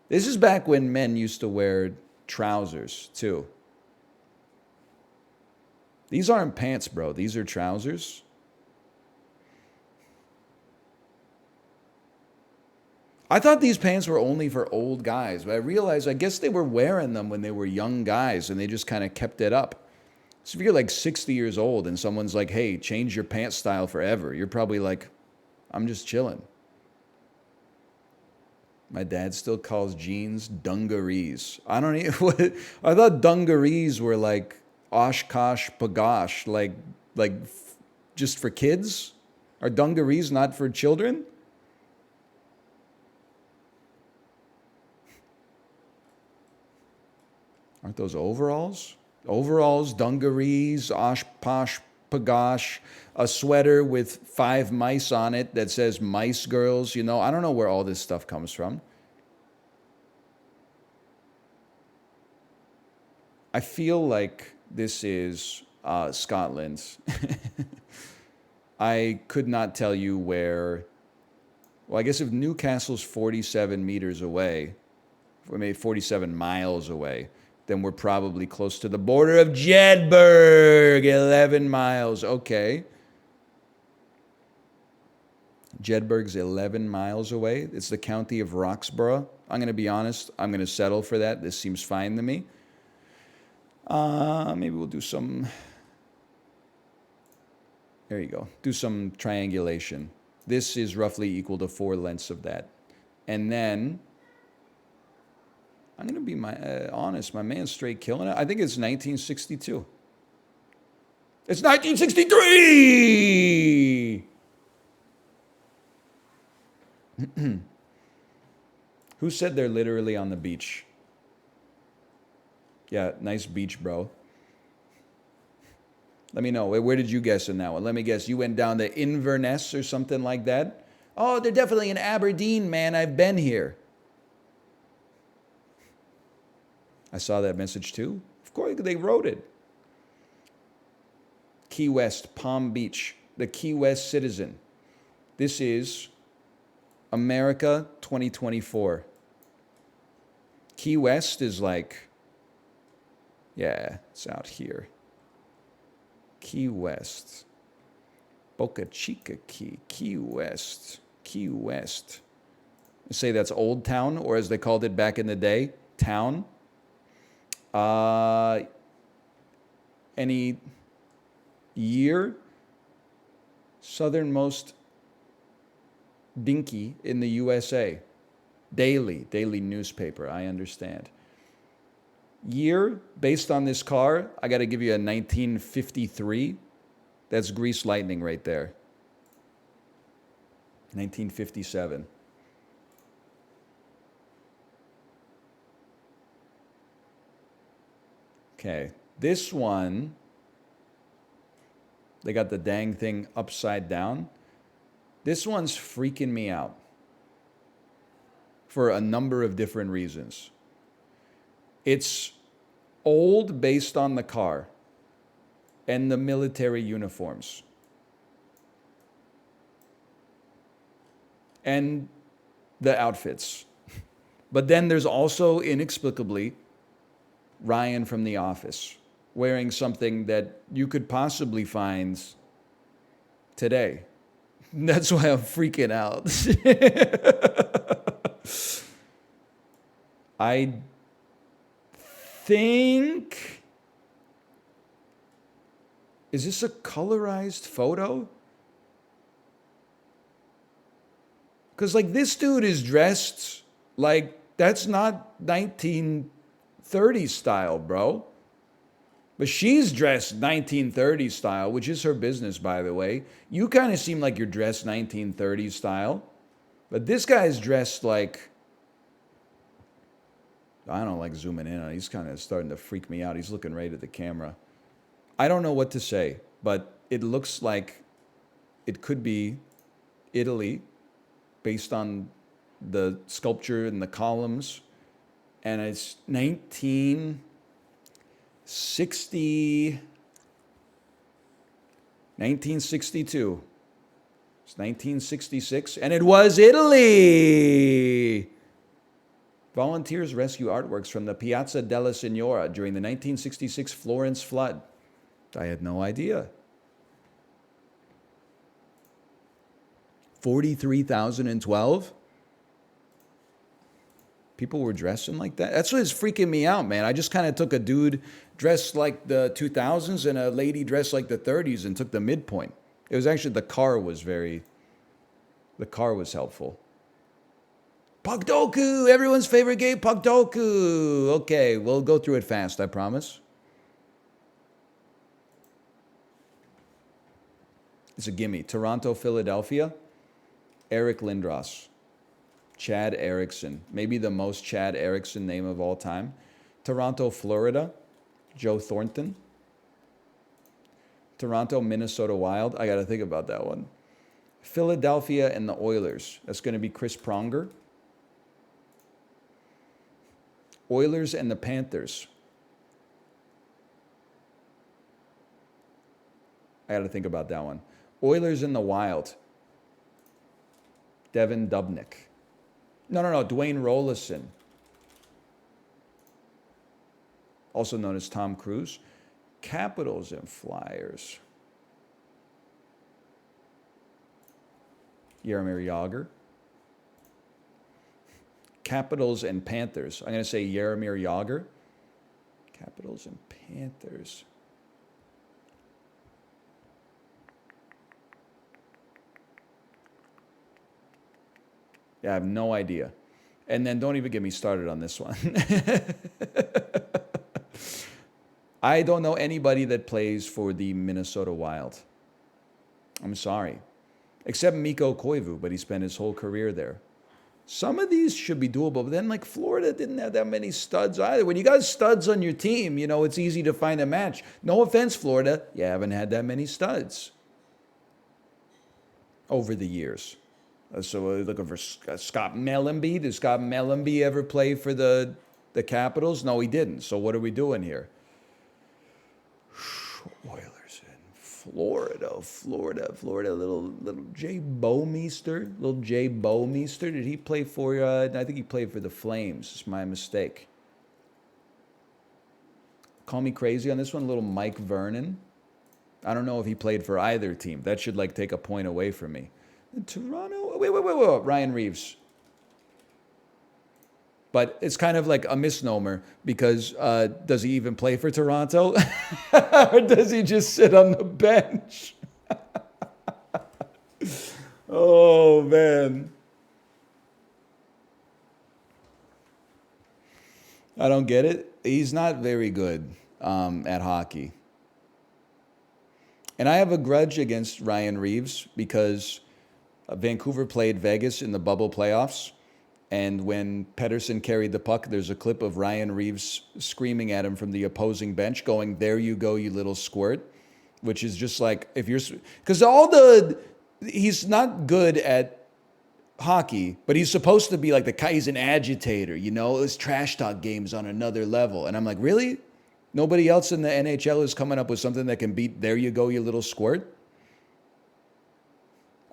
This is back when men used to wear trousers too. These aren't pants, bro. These are trousers. I thought these pants were only for old guys, but I realized I guess they were wearing them when they were young guys and they just kind of kept it up. So if you're like 60 years old and someone's like, hey, change your pants style forever, you're probably like, I'm just chilling. My dad still calls jeans dungarees. I don't even, I thought dungarees were like Oshkosh Pagosh, like just for kids? Are dungarees not for children? Aren't those overalls? Overalls, dungarees, Oshkosh Pagosh, a sweater with 5 mice on it that says Mice Girls. You know, I don't know where all this stuff comes from. I feel like this is Scotland. I could not tell you where. Well, I guess if Newcastle's 47 meters away, or maybe 47 miles away, then we're probably close to the border of Jedburgh, 11 miles. Okay. Jedburgh's 11 miles away. It's the county of Roxburgh. I'm going to be honest. I'm going to settle for that. This seems fine to me. Maybe we'll do some, there you go. Do some triangulation. This is roughly equal to 4 lengths of that. And then, I'm going to be honest, my man's straight killing it. I think it's 1962. It's 1963! Who said they're literally on the beach? Yeah, nice beach, bro. Let me know. Where did you guess in that one? Let me guess. You went down to Inverness or something like that? Oh, they're definitely in Aberdeen, man. I've been here. I saw that message too. Of course, they wrote it. Key West, Palm Beach, the Key West Citizen. This is America 2024. Key West is like, yeah, it's out here. Key West. Boca Chica Key. Key West. Key West. I say that's Old Town, or as they called it back in the day, Town. Any year? Southernmost dinky in the USA. Daily newspaper, I understand. Year, based on this car, I got to give you a 1953. That's Grease Lightning right there. 1957. Okay, this one, they got the dang thing upside down. This one's freaking me out for a number of different reasons. It's old based on the car and the military uniforms. And the outfits. But then there's also, inexplicably, Ryan from The Office wearing something that you could possibly find today. That's why I'm freaking out. I think... Is this a colorized photo? Because, like, this dude is dressed like that's not 1930s style, bro. But she's dressed 1930s style, which is her business, by the way. You kind of seem like you're dressed 1930s style. But this guy's dressed like... I don't like zooming in on it. He's kind of starting to freak me out. He's looking right at the camera. I don't know what to say, but it looks like it could be Italy, based on the sculpture and the columns. And it's 1962. It's 1966, and it was Italy. Volunteers rescue artworks from the Piazza della Signora during the 1966 Florence flood. I had no idea. 43,012? People were dressing like that? That's what's freaking me out, man. I just kind of took a dude dressed like the 2000s and a lady dressed like the 30s and took the midpoint. It was actually, the car was helpful. Pogdoku! Everyone's favorite game, Pogdoku! Okay, we'll go through it fast, I promise. It's a gimme. Toronto, Philadelphia. Eric Lindros. Chad Erickson. Maybe the most Chad Erickson name of all time. Toronto, Florida. Joe Thornton. Toronto, Minnesota Wild. I got to think about that one. Philadelphia and the Oilers. That's going to be Chris Pronger. Oilers and the Panthers. I got to think about that one. Oilers and the Wild. Devin Dubnyk. No, Dwayne Rollison. Also known as Tom Cruise. Capitals and Flyers. Jaromir Jagr. Capitals and Panthers. I'm going to say Jaromir Jagr. Capitals and Panthers. Yeah, I have no idea. And then don't even get me started on this one. I don't know anybody that plays for the Minnesota Wild. I'm sorry. Except Mikko Koivu, but he spent his whole career there. Some of these should be doable, but then, like, Florida didn't have that many studs either. When you got studs on your team, you know, it's easy to find a match. No offense, Florida, you haven't had that many studs over the years. So we're looking for Scott Mellenby. Did Scott Mellenby ever play for the Capitals? No, he didn't. So what are we doing here? Oilers in Florida. Little Jay Bouwmeester. Did he play for, I think he played for the Flames. It's my mistake. Call me crazy on this one. Little Mike Vernon. I don't know if he played for either team. That should, like, take a point away from me. In Toronto? Wait. Ryan Reeves. But it's kind of like a misnomer because does he even play for Toronto? Or does he just sit on the bench? Oh, man. I don't get it. He's not very good at hockey. And I have a grudge against Ryan Reeves because Vancouver played Vegas in the bubble playoffs. And when Pedersen carried the puck, there's a clip of Ryan Reeves screaming at him from the opposing bench, going, "There you go, you little squirt," which is just like, if you're, because he's not good at hockey, but he's supposed to be like the guy, he's an agitator, his trash talk game's on another level. And I'm like, really? Nobody else in the NHL is coming up with something that can beat "There you go, you little squirt"?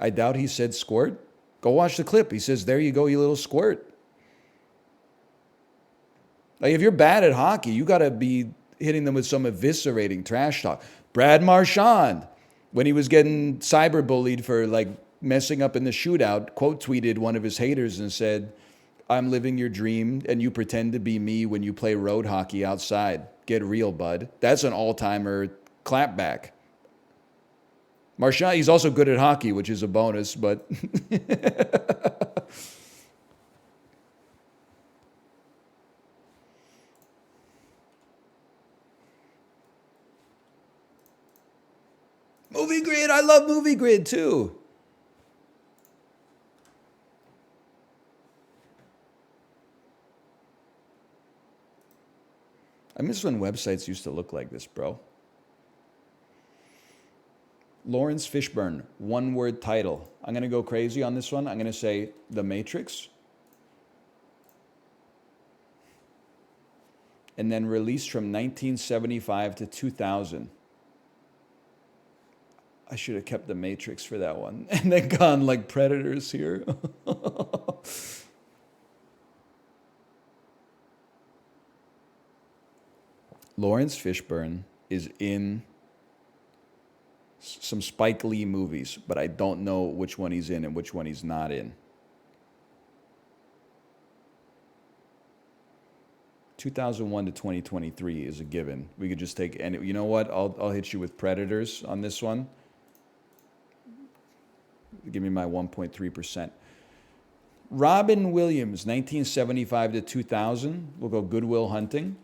I doubt he said squirt. Go watch the clip. He says, "There you go, you little squirt." Like, if you're bad at hockey, you got to be hitting them with some eviscerating trash talk. Brad Marchand, when he was getting cyberbullied for like messing up in the shootout, quote tweeted one of his haters and said, "I'm living your dream and you pretend to be me when you play road hockey outside. Get real, bud." That's an all-timer clapback. Marchand, he's also good at hockey, which is a bonus, but Movie Grid, I love Movie Grid too. I miss when websites used to look like this, bro. Lawrence Fishburne, one-word title. I'm going to go crazy on this one. I'm going to say The Matrix. And then released from 1975 to 2000. I should have kept The Matrix for that one. And then gone like Predators here. Lawrence Fishburne is in some Spike Lee movies, but I don't know which one he's in and which one he's not in. 2001 to 2023 is a given. We could just take any. You know what? I'll hit you with Predators on this one. Give me my 1.3%. Robin Williams, 1975 to 2000. We'll go Good Will Hunting.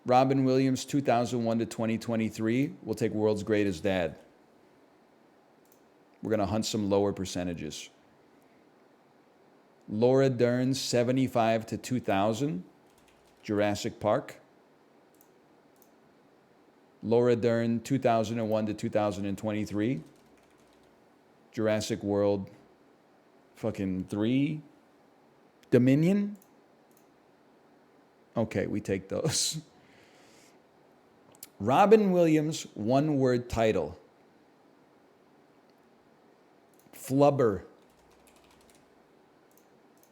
Robin Williams, 2001 to 2023. We'll take World's Greatest Dad. We're going to hunt some lower percentages. Laura Dern, 75 to 2000. Jurassic Park. Laura Dern, 2001 to 2023. Jurassic World, fucking 3. Dominion. Okay, we take those. Robin Williams, one-word title. Flubber.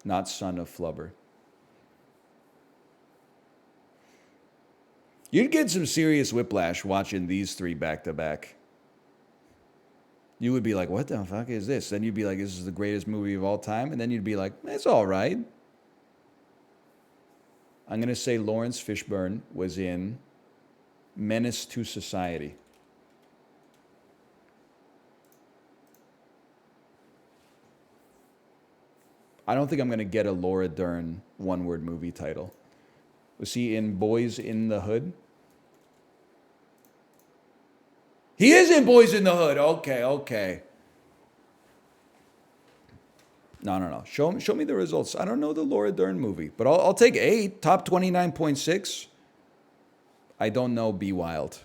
Not Son of Flubber. You'd get some serious whiplash watching these three back to back. You would be like, what the fuck is this? Then you'd be like, this is the greatest movie of all time. And then you'd be like, it's all right. I'm going to say Lawrence Fishburne was in Menace to Society. I don't think I'm going to get a Laura Dern one-word movie title. Was he in Boys in the Hood? He is in Boys in the Hood. Okay. No. Show me the results. I don't know the Laura Dern movie, but I'll take 8. Top 29.6. I don't know Be Wild.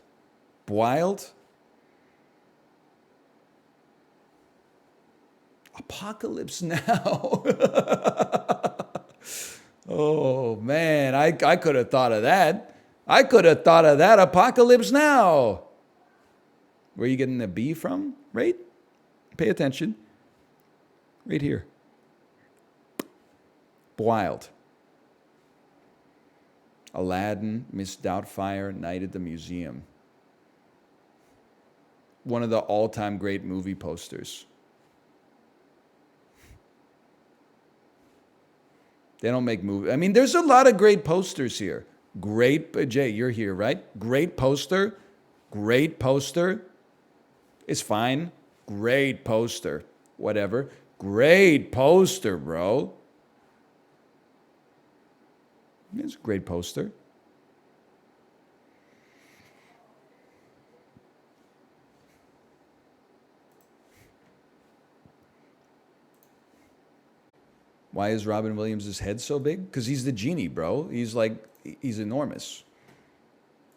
Wild? Apocalypse Now. Oh, man. I could have thought of that. Apocalypse Now. Where are you getting the B from? Right? Pay attention. Right here. Wild. Aladdin, Miss Doubtfire, Night at the Museum. One of the all-time great movie posters. They don't make movies. I mean, there's a lot of great posters here. Jay, you're here, right? Great poster. It's fine. Great poster. Whatever. Great poster, bro. It's a great poster. Why is Robin Williams' head so big? Because he's the genie, bro. He's like, he's enormous.